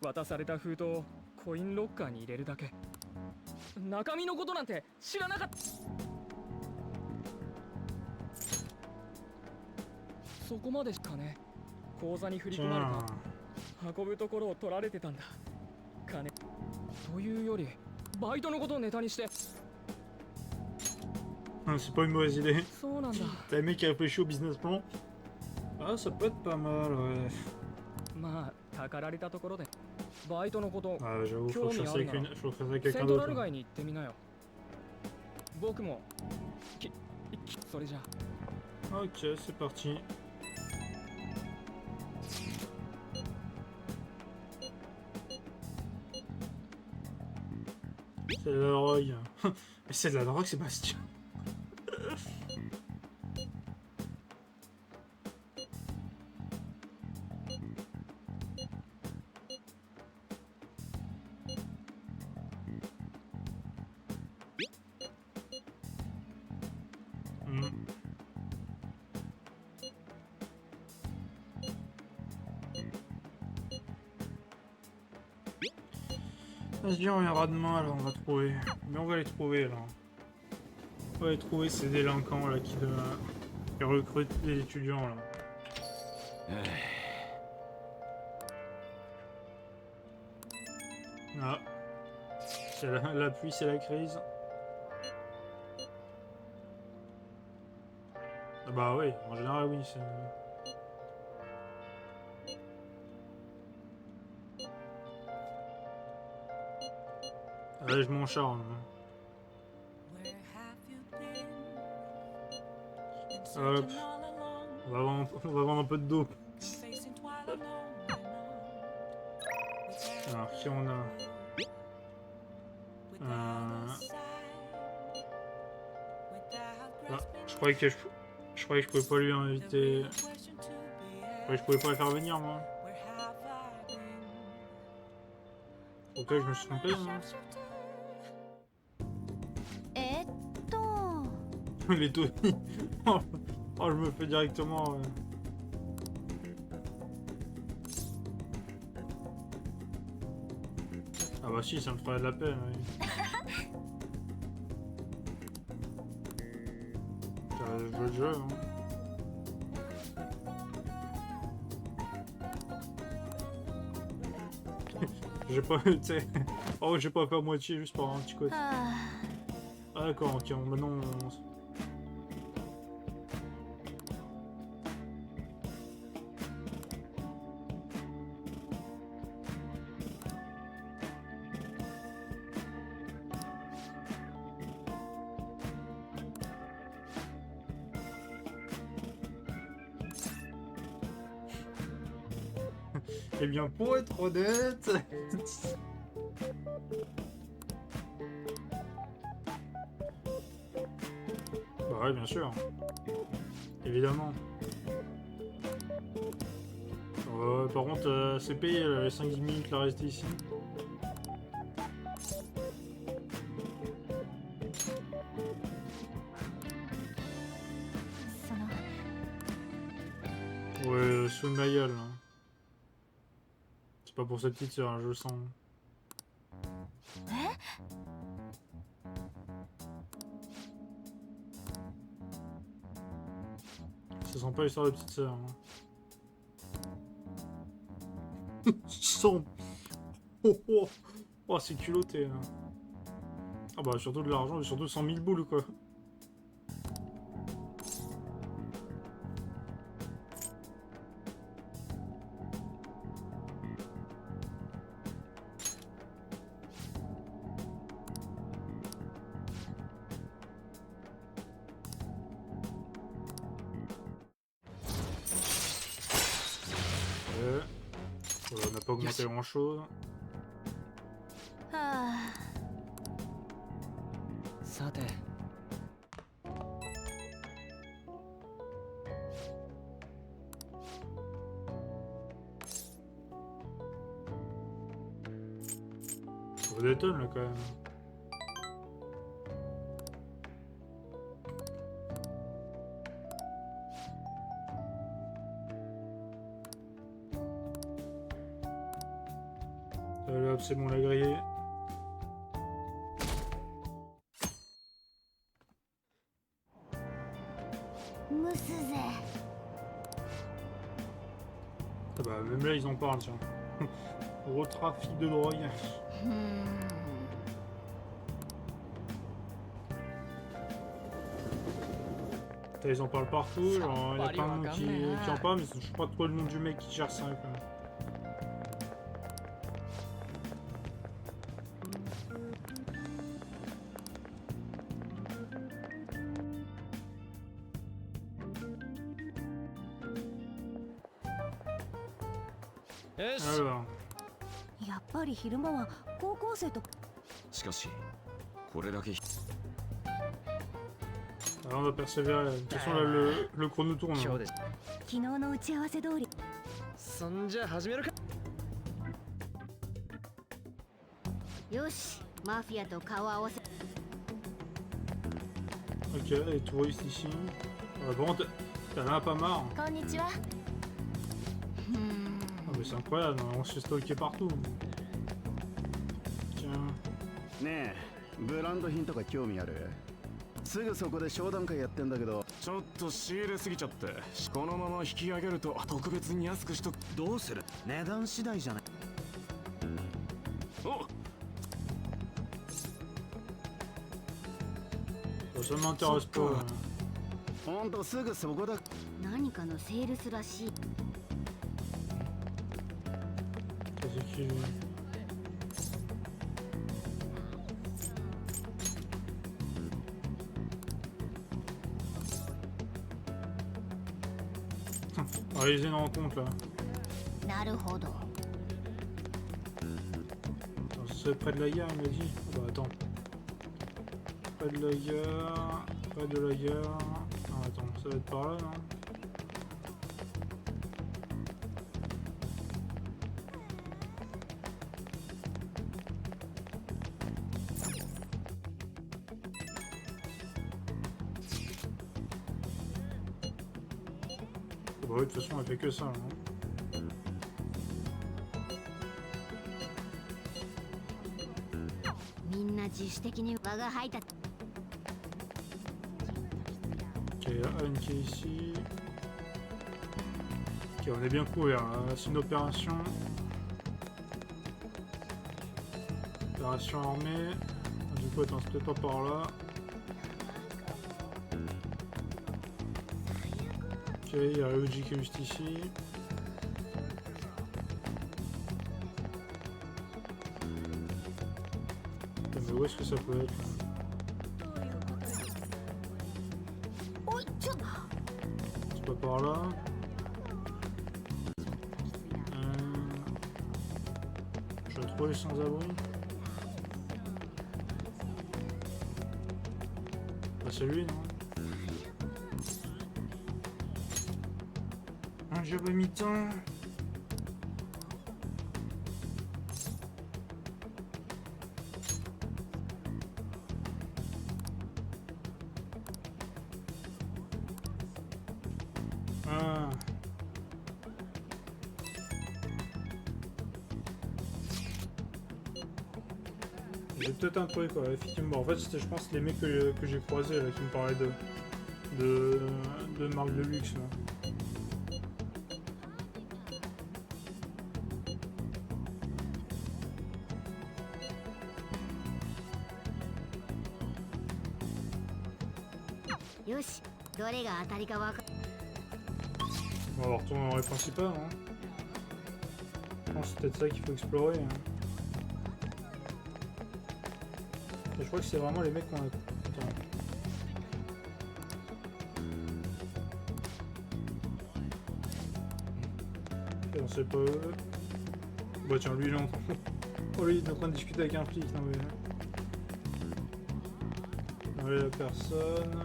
渡された封筒をコインロッカーに入れるだけ。中身のことなんて知らなかった。そこまでしかね。口座に振り込まれ Tiens. た。運ぶところを取られてたんだ。金というよりバイトのことをネタにして。 C'est pas une mauvaise idée. そうなんだ。 T'as le mec qui réfléchit au business plan? Ah, ça peut être pas mal, ouais. まあ、たかられたところでバイトのこと Ah, j'avoue, faut que je fasse avec セ quelqu'un ントラ d'autre. ル là. 街に行ってみなよ。僕もそれじゃ。 Ok, c'est parti. C'est de la drogue. Mais c'est de la drogue, Sébastien. Vas-y, on reviendra demain, alors on va trouver. Mais on va les trouver, là. On va les trouver, ces délinquants, là, qui recrutent les étudiants, là. Ah. C'est la pluie, c'est la crise. Ah bah oui, en général, oui, c'est... Allez, je m'en charme. Hop. On va vendre un peu de dope. Alors, qui on a Ah, je croyais que je pouvais pas lui inviter. Je croyais que je pouvais pas le faire venir, moi. Ok, je me suis trompé, hein. Les Tony. Oh, je me fais directement. Ah bah si, ça me ferait de la peine, oui. Je veux le jeu, hein. J'ai pas, tu sais... Oh, j'ai pas fait moitié juste pour un petit côté. Ah d'accord, ok, maintenant on... Eh bien, pour être honnête... Bah ouais, bien sûr. Évidemment. Par contre, c'est payé, les 5-10 minutes là rester ici. Ouais, sous ma gueule. Hein. C'est pas pour cette petite sœur, hein, je le sens. Ça sent pas l'histoire de petite sœur. Hein. Sans... Oh, oh. Oh, c'est culotté. Hein. Ah bah surtout de l'argent, surtout 100 000 boules quoi. On n'a pas augmenté grand chose. さて Ça détonne là quand même. Allez hop, c'est bon, la grillé. Ah bah même là ils en parlent tiens. Gros trafic de drogue. Putain, ils en parlent partout, genre il y a plein de monde qui en parlent, mais je sais pas trop le nom du mec qui gère ça quand même. Alors. やっぱり昼間は高校生としかしこれだけ Alors on va persévérer. De toute façon là le chrono tourne. 昨日の打ち合わせ通りそんじゃ始めるかよしマフィアと顔合わせ Ok, les touristes ici. Par contre, t'en as pas marre. こんにちは Ah mais c'est incroyable, on se fait stalker partout. Tiens. ねえブランド品とか興味ある？すぐそこで商談会やってんだけど。ちょっと仕入れすぎちゃってこのまま引き上げると特別に安くしとく。どうする？値段次第じゃない。お Ça m'intéresse pas. ほんとすぐそこだ。何かのセールスらしい C'est qui lui? Réaliser une rencontre là. なるほど Attends, c'est près de la gare, il m'a dit. Ah bah attends. Près de la gare. Près de la gare. Ah, attends, ça va être par là, non? Bah ouais, de toute façon, elle fait que ça, hein. Ok, il y a Anne qui est ici. Ok, on est bien couvert là. C'est une opération. Opération armée. Du coup, attends, c'est peut-être pas par là. Ok, il y a Ryuji qui est juste ici. Putain, mais où est-ce que ça peut être là? C'est pas par là. Je vais trouver les sans-abri. Bah c'est lui non? un job à mi-temps. Ah. J'ai peut-être un truc, ouais, effectivement. En fait, c'était, je pense, les mecs que j'ai croisés là, qui me parlaient de marque de luxe. Là. On va retourner dans les principales. Hein. Je pense que c'est peut-être ça qu'il faut explorer. Hein. Et je crois que c'est vraiment les mecs qu'on a. Attends. Ok, on sait pas eux. Bah tiens, lui, j'entends. Oh, lui, il est en train de discuter avec un flic. Non, mais. Non, la personne.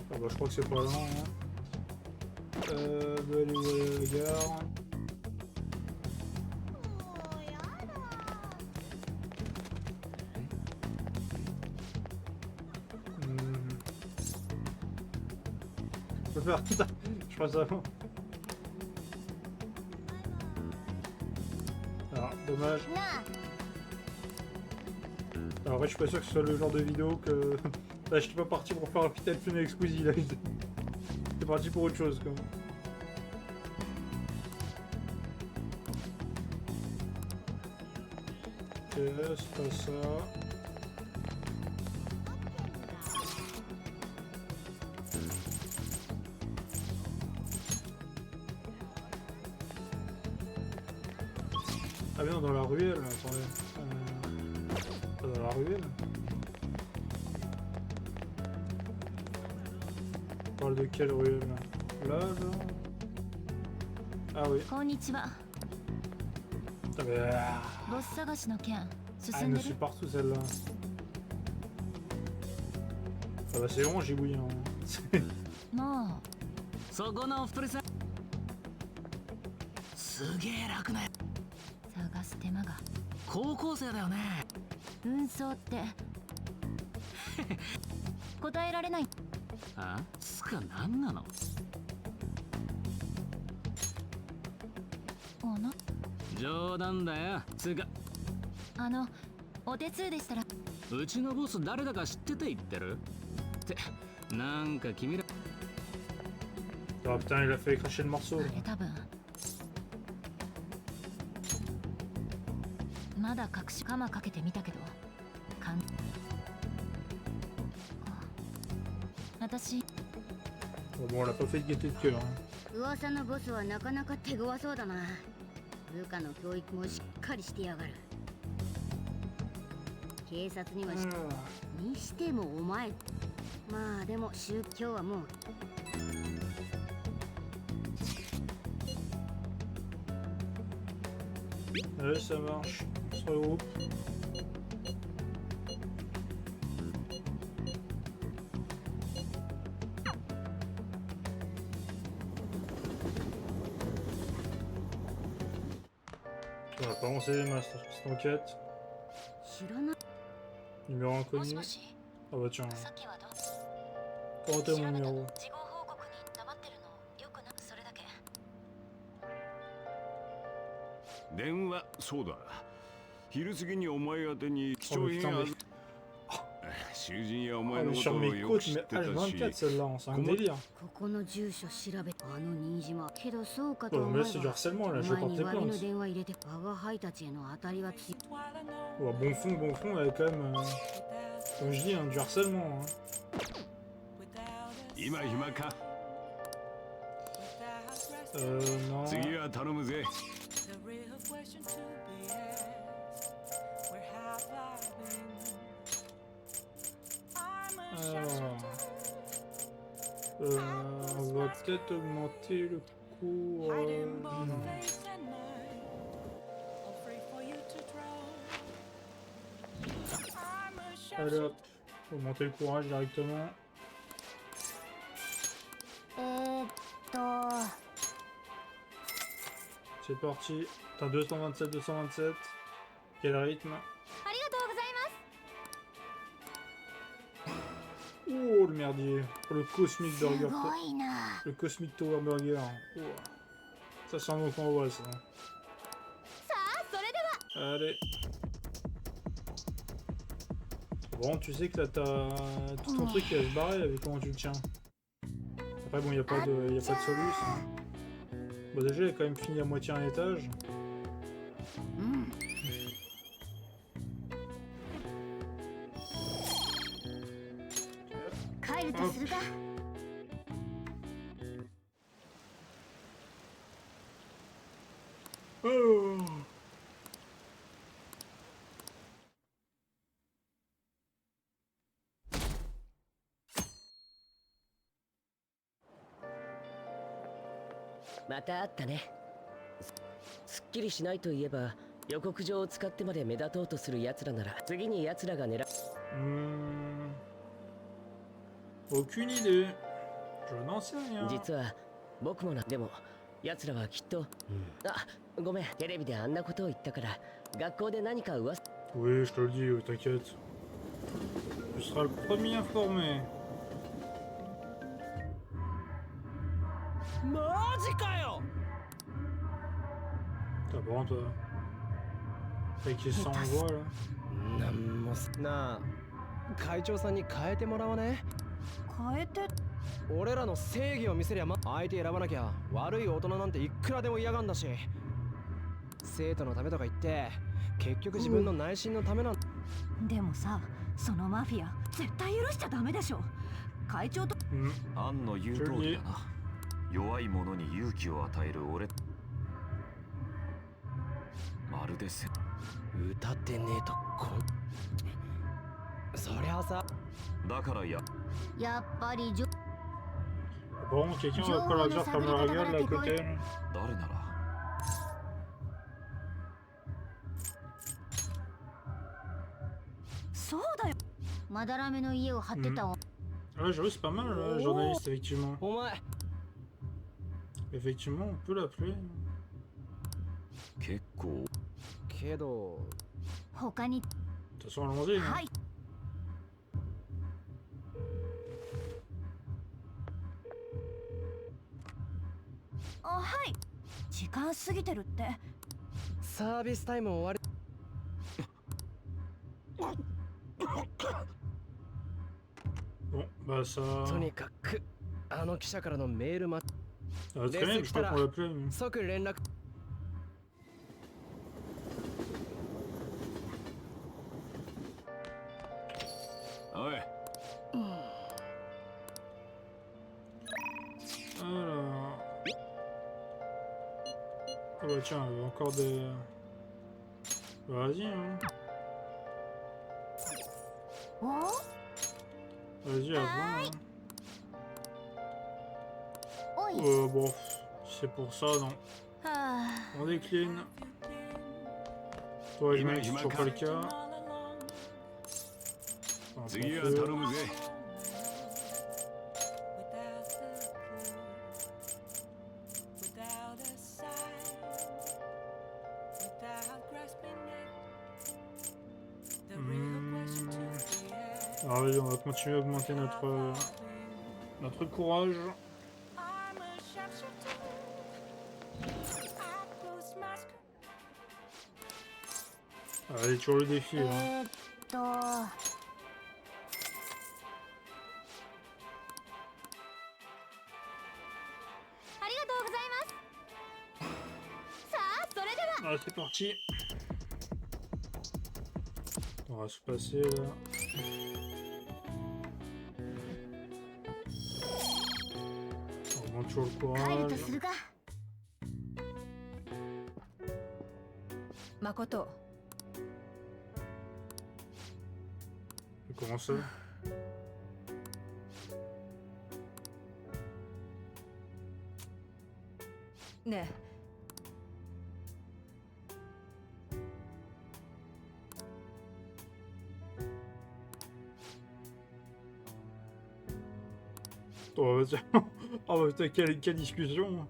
Ah bah je crois que c'est pas loin. Hein. Bah aller voir la gare. Je peux faire tout ça. Je passe avant. Alors, dommage. Alors, ouais, je suis pas sûr que ce soit le genre de vidéo que. Là, je suis pas parti pour faire un Pitel Fun avec Squeezie, là. J'étais parti pour autre chose, quoi. Ok, c'est pas ça. Ah bien, dans la ruelle, attendez. Pas dans la ruelle. On parle de quelle ruelle là, genre? Ah oui. Putain, mais... Ah, elle me suit partout celle-là. Ah bah c'est bon, j'ai bouilli. Hein. そこのお二人さんすげえ楽な探す手間が高校生だよね運送って答えられないあつか何なの冗談だよつうかお手数でしたらうちのボス誰だか知ってて言ってるってなんか君ら Ah putain, il a fait cracher le morceau. あれ多分まだ隠し鎌かけてみたけど私 Bon, on l'a pas fait de gaieté de cœur. Hein. 噂のボスはなかなか手強そうだな。部下の教育もしっかりしてやがる。警察にはにしてもお前。まあでも今日はもう。Allez, ça marche. On se regroupe. On va pas avancer les masters sur cette enquête. Numéro inconnu. Ah bah tiens. Comment t'es mon numéro? 電話そうだ昼過ぎにお前宛てに貴重品が囚人やお前のことをよく知ってたし c'est un délire. ここの住所調べ新島けどそうかと Ouais, 思 mais え là c'est du ば harcèlement お là, je vais 前に porter 詫びの plainte. 電話入れて我が輩たちへの当たりはつい Ouais, bon fond, avec quand même. Comme je dis, hein, du harcèlement. Hein. 今暇か Non. 次は頼むぜ Alors, on va peut-être augmenter le cours. Allez hop, faut monter le courage directement. あ C'est parti. Putain, 227, 227. Quel rythme. りがとうございます Oh le merdier. Oh, le Cosmic す Burger. ごいな Le Cosmic Tower Burger. Oh. Ça sent bon qu'on voit ça. さあそれでは Allez. Bon, tu sais que là t'as tout ton truc qui va se barrer avec comment tu le tiens. Après bon, y a pas de solution. Bon déjà, il a quand même fini à moitié un étage. うん帰るとするか Oh. また会ったね。すっきりしないといえば、予告状を使ってまで目立とうとする奴らなら、次に奴らが狙う。Aucune idée. Je n'en sais rien. 実は僕もな。でも奴らはきっと、あ、ごめん、テレビであんなことを言ったから学校で何か噂。 Oui, je te le dis, t'inquiète. Tu seras le premier informé. マジかよ。 T'as bon toi. T'as qui s'envoie là. なんもなあ、会長さんに変えてもらわね。変えて俺らの正義を見せりゃ相手選ばなきゃ悪い大人なんていくらでも嫌がんだし、生徒のためとか言って結局自分の内心のためなん。でもさ、そのマフィア絶対許しちゃダメでしょ。会長とアンの言う通りだな。弱い者に勇気を与える俺。まるで歌ってねえとそりゃあさ。だからやっぱり Bon, quelqu'un va pas leur dire comme le regarde là à côté. 誰なら。そうだよ。まだらめの家を張ってた Ah, j'avoue, c'est pas mal, là, journaliste, effectivement. お前 Effectivement, on peut l'appeler. 結構。けど他に De toute façon, allons-y. Hein. はい。あ、はい。時間過ぎてるって。サービスタイム終わり。 Bon, bah ça. とにかくあの記者からのメールま。 Ah, très bien, je crois qu'on l'appelait. Mais... 即連絡。 おい。 Alors. Ah bah tiens, encore des. Vas-y, hein. お Vas-y, avant. Hein. おい Bon, c'est pour ça, non. は On décline. Toi, je mets c'est toujours pas le cas. Enfin, 次は pour 頼 feu. むぜ。 Alors, allez, on va continuer à augmenter notre courage. Allez, toujours le défi. Hein. ありがとうございますさあそれでは Allez, c'est parti. On va se passer là. On augmente toujours le 帰る courage. とするか 誠 Comment ça? ね Oh, bah, tiens. Oh, bah, putain, quelle discussion.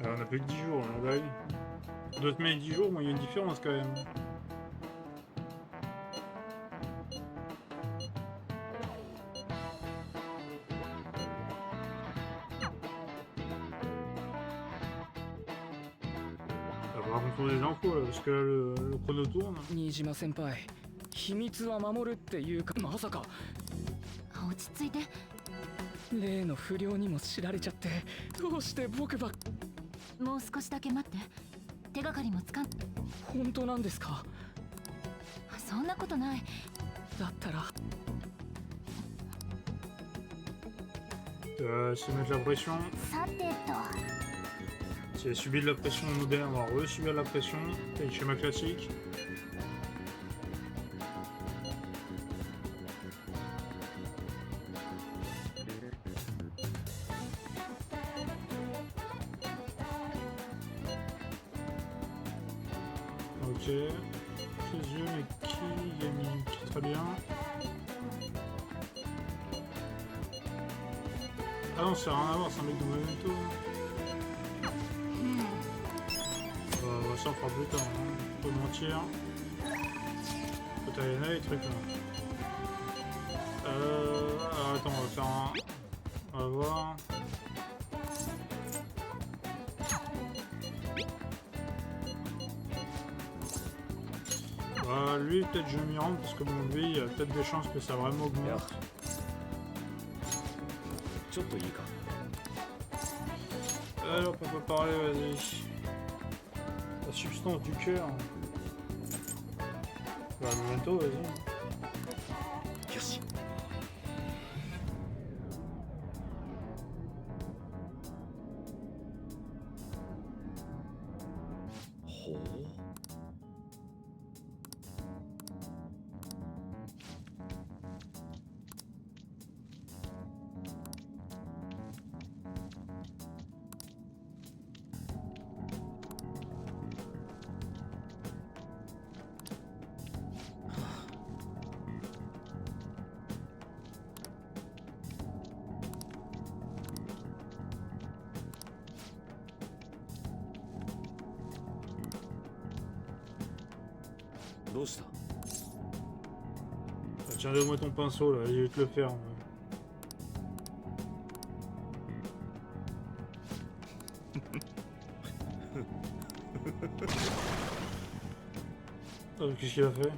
On a plus que 10 jours, là, bah oui. D'autres mais 10 jours, moi, il y a une différence quand même. On va rencontrer des infos là, parce que là, le chrono tourne. 新島先輩秘密は守るっていうかまさか落ち着いて。例の不良にも知られちゃってどうして僕ばもう少しだけ待って。手がかりもつかん。本当なんですかそんなことない。だったら Se mettre la pression. さてと。 Si elle subit de la pression moderne, on va re-subir de la pression. C'est le schéma classique. Ok. Clésieux, mais qui Yami, très bien. Ah non, ça n'a rien à voir, c'est un mec de Momento. Ça on fera plus tard, hein. Faut mentir. Peut-être y en a des trucs là. Alors, attends, on va faire un. On va voir. Lui, peut-être je vais m'y rendre parce que bon, lui, il y a peut-être des chances que ça vraiment augmente. Alors, on peut parler, vas-y. La substance du cœur. Bah, Memento, vas-y. Tiens, donne-moi ton pinceau là, je vais te le faire. Qu'est-ce qu'il a fait?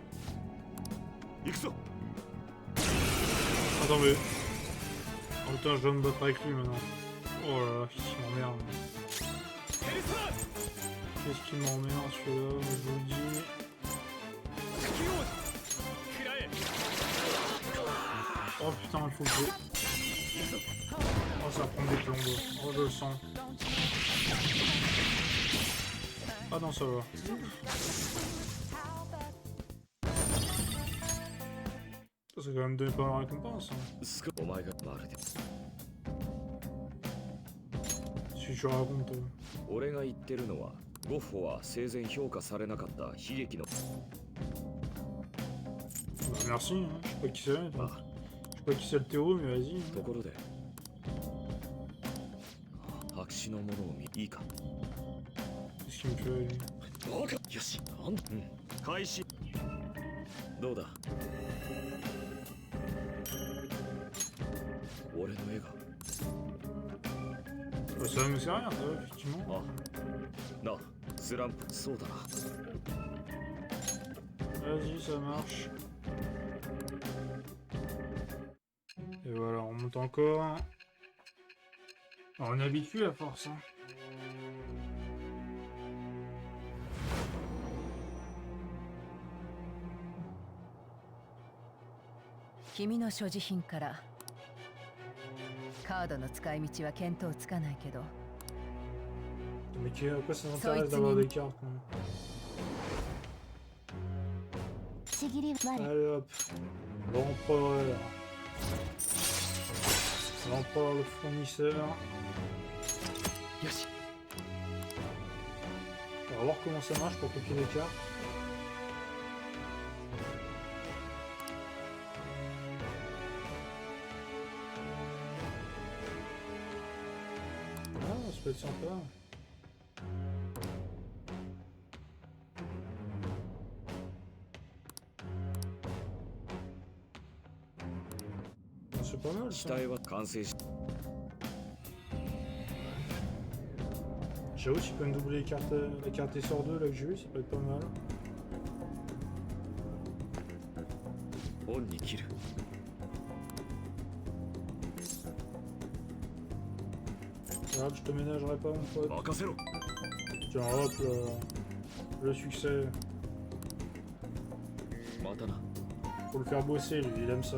Attends mais... Oh putain, je dois me battre avec lui maintenant. Oh là là, qu'est-ce qu'il m'emmerde. Qu'est-ce qu'il m'emmerde celui-là, je vous le dis. Oh putain, il faut que je... Oh, ça prend des plombes. Oh, je le sens. Ah non, ça va. Ça quand même donné pas mal de récompense. Hein. Si tu racontes. 俺が言ってるのはゴッホは生前評価されなかった悲劇の Merci, hein. Je sais pas qui c'est. Je sais pas qui c'est le Théo, mais vas-y. ところで白紙のものを見いいか Qu'est-ce qu'il me fait lui? どうかよしなん開始どうだ俺の絵が Ça me sert à rien, ça, effectivement. あなあスランプそうだな Vas-y, ça marche. Et voilà, on monte encore. Alors, on est habitué à force. Hein. 君の所持品からカードの使い道は見当つかないけど Mais après, ça m'intéresse d'avoir des cartes. Hein. ちぎり割れ Allez hop. L'empereur. L'empereur, le fournisseur. よし On va voir comment ça marche pour copier les cartes. Ah, ça peut être sympa. C'est pas mal 機 ça. 体は完成し J'avoue, tu peux me doubler la carte essor 2 là que j'ai eu, ça peut être pas mal. オンに切る Regarde, je te ménagerai pas mon pote. 任せろ Tiens, hop là. Le succès. またな Faut le faire bosser lui, il aime ça.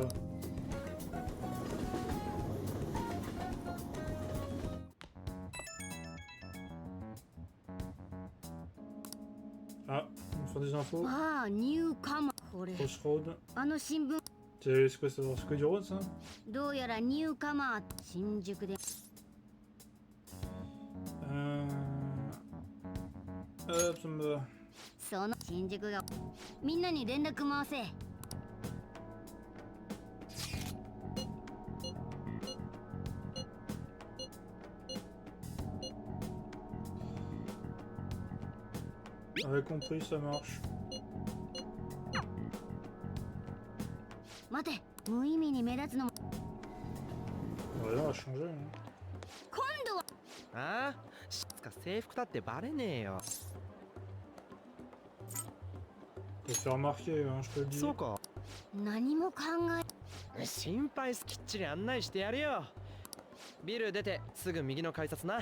Ah, il me faut des infos. ああニューカマーこれ Crossroad. あの新聞 C'est quoi ça? C'est que du road ça? どうやらニューカマー新宿で Hop, ça me va. その新宿がみんなに連絡回せ J'avais compris, ça marche. 待て無意味に目立つのも Voilà, on a changé. Hein. 今度はああしつか制服だってバレねえよ Faut se faire remarquer, hein, je te le dis. そうか何も考え心配すきっちり案内してやるよビル出てすぐ右の改札な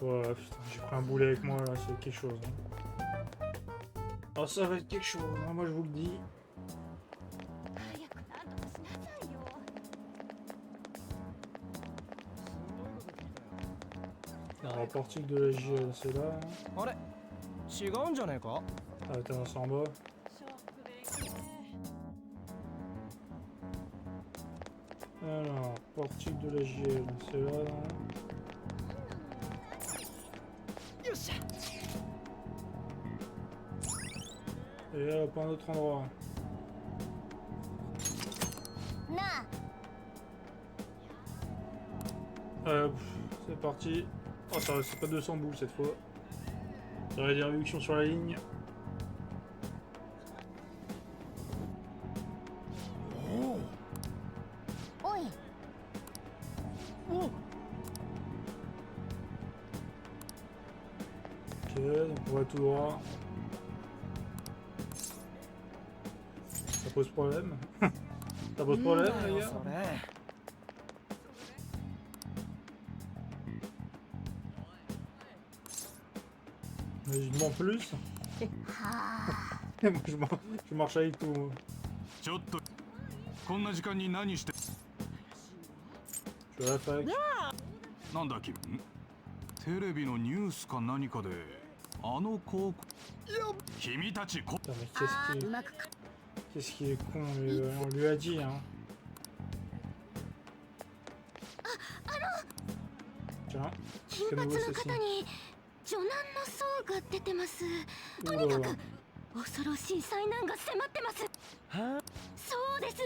Ouais, putain, j'ai pris un boulet avec moi là, c'est quelque chose. Hein. Oh, ça va être quelque chose, hein, moi je vous le dis. 早くなんとかしなさいよ Alors, portique de la JL, c'est là. あれ違うんじゃねえか Ah, attends, c'est en bas. Alors, portique de la JL, c'est là. Non? よっしゃ Et là, pas un autre endroit. なあ C'est parti. Oh, ça c'est pas 200 boules cette fois. Ça va des réductions sur la ligne.おい Ok, donc on va tout droit. Ça pose problème. Ça pose problème, les gars. それ Mais je demande plus. はあ Moi, je marche avec tout. Moi. ちょっとこんな時間に何して Je suis à la fac. なんだ君テレビのニュースか何かであの広告君たちこ Putain, mais ああうまくか qu'est-ce qu'il est con, on lui a dit, hein. Tiens, 金 que 髪 nouveau の ceci. 方に女難の層が出てますと Ouh に là か là. く恐ろしい災難が迫ってますはそうです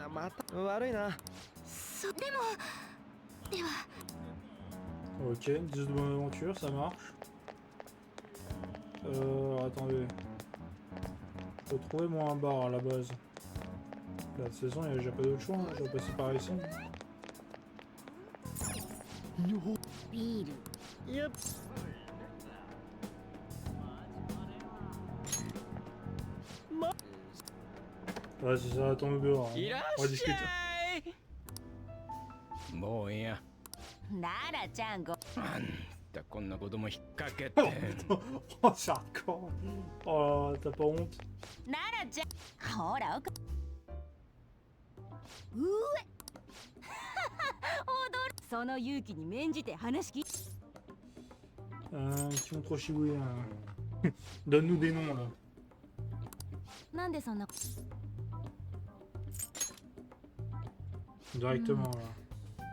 あまた悪いなでもでは Ok, 10 de bonne aventure, ça marche. Attendez. Faut trouver moi un bar à la base. Là, de toute façon, il n'y a déjà pas d'autre choix, hein. Je vais passer par ici. ビールよっ Ouais, c'est ça, attends le beurre. いら On va っし discuter. ゃいもういいやならちゃんごあんたこんな子供引っ掛け Oh て putain, oh c'est hardcore. Oh, t'as pas honte? ならちゃんほら奥うえ踊るその勇気に免じて話聞き Qui ont trop chibouillé. Donne-nous des noms là. なんでそんな Directement là.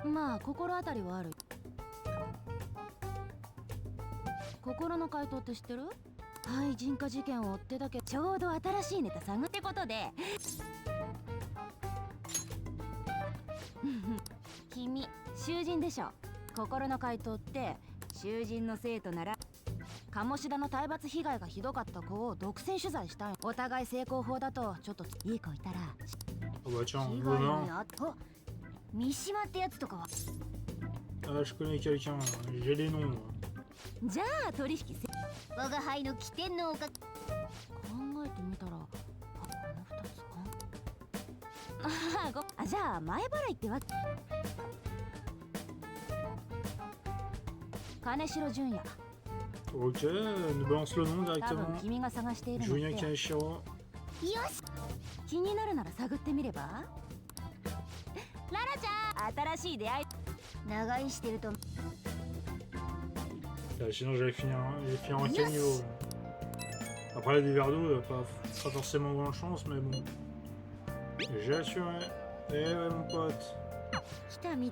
まあ心当たりはある心の回答って知ってるはい人化事件を追ってだけちょうど新しいネタ探ってことで君囚人でしょ心の回答って囚人の生徒なら鴨志田の体罰被害がひどかった子を独占取材したいお互い成功法だとちょっといい子いたら Ah bah tiens, 被 on 害 veut に un. あと三島ってやつとかは Ah, je connais quelqu'un. J'ai les noms. じゃあ取引せ我が輩の起点のおか考えてみたらあこの2つかあじゃあ前払いってわけ金城純也 Ok, nous balance le nom 多分 directement. 君が探しているのっ Julien て Kaneshiro. よし気になるなら探ってみればララちゃん新しい出会い長居してると Sinon j'allais finir en quel niveau là. Après des verres d'eau, pas forcément bonne chance, mais bon. J'ai assuré. Eh ouais mon pote. 来た道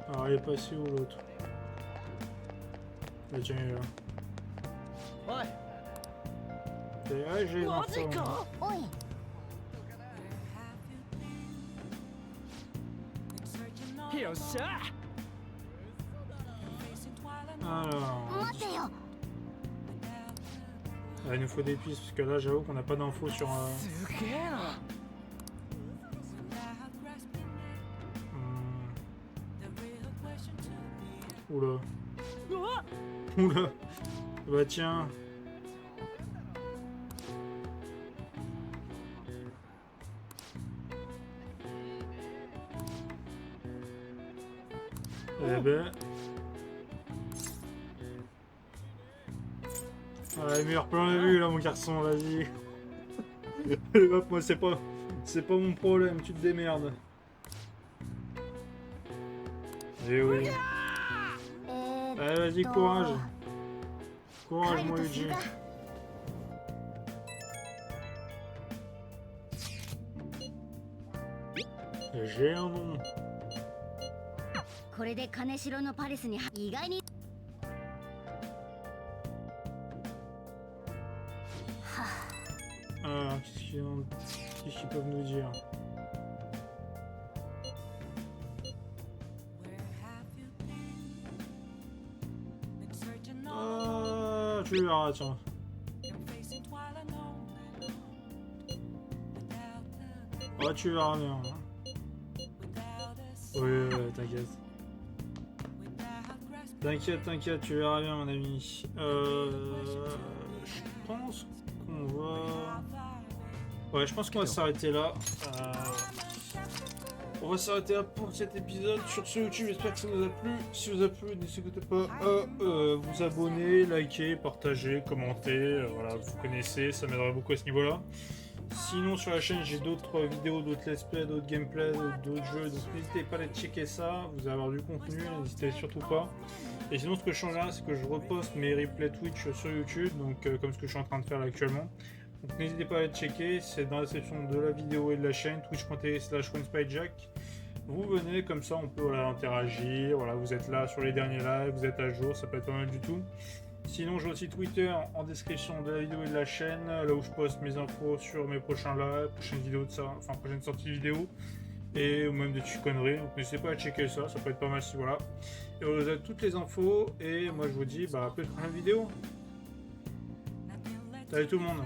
Alors il est passé où l'autre? Ah tiens il est là. おい Et, ah, j'ai les infos. おい よっしゃ Alors, 待てよ il nous faut des pistes parce que là j'avoue qu'on n'a pas d'infos sur. すげえな Oula. Oula. Bah tiens. Eh ben. Ah, les meilleurs plans de vue là mon garçon, vas-y. Hop, moi c'est pas mon problème, tu te démerdes. Eh oui. Allez, vas-y, courage. Courage, mon Yuji. J'ai un nom. これで金城のパレスに意外に Ah, qu'est-ce qu'ils peuvent nous dire? Ah, tu verras, tiens. Ouais, tu verras bien. Oui, t'inquiète. T'inquiète, tu verras bien, mon ami. Je pense qu'on va... Ouais, je pense qu'on va s'arrêter là. On va s'arrêter là pour cet épisode sur ce YouTube. J'espère que ça vous a plu. Si vous a plu, n'hésitez pas à vous abonner, liker, partager, commenter. Voilà, vous connaissez, ça m'aiderait beaucoup à ce niveau-là. Sinon, sur la chaîne, j'ai d'autres vidéos, d'autres let's play, d'autres gameplays, d'autres jeux. Donc n'hésitez pas à aller checker ça. Vous allez avoir du contenu, n'hésitez surtout pas. Et sinon, ce que je change là, c'est que je reposte mes replays Twitch sur YouTube. Donc, comme ce que je suis en train de faire là actuellement. Donc n'hésitez pas à aller checker, c'est dans la description de la vidéo et de la chaîne, twitch.tv/OneSpyJack. Vous venez, comme ça on peut voilà, interagir, voilà, vous êtes là sur les derniers lives, vous êtes à jour, ça peut être pas mal du tout. Sinon j'ai aussi Twitter en description de la vidéo et de la chaîne, là où je poste mes infos sur mes prochains lives, prochaines vidéos de ça, enfin prochaines sorties vidéo, et ou même des petites conneries, donc n'hésitez pas à checker ça, ça peut être pas mal si voilà. Et vous avez toutes les infos, et moi je vous dis, bah à plus de prochaine vidéo. Salut tout le monde.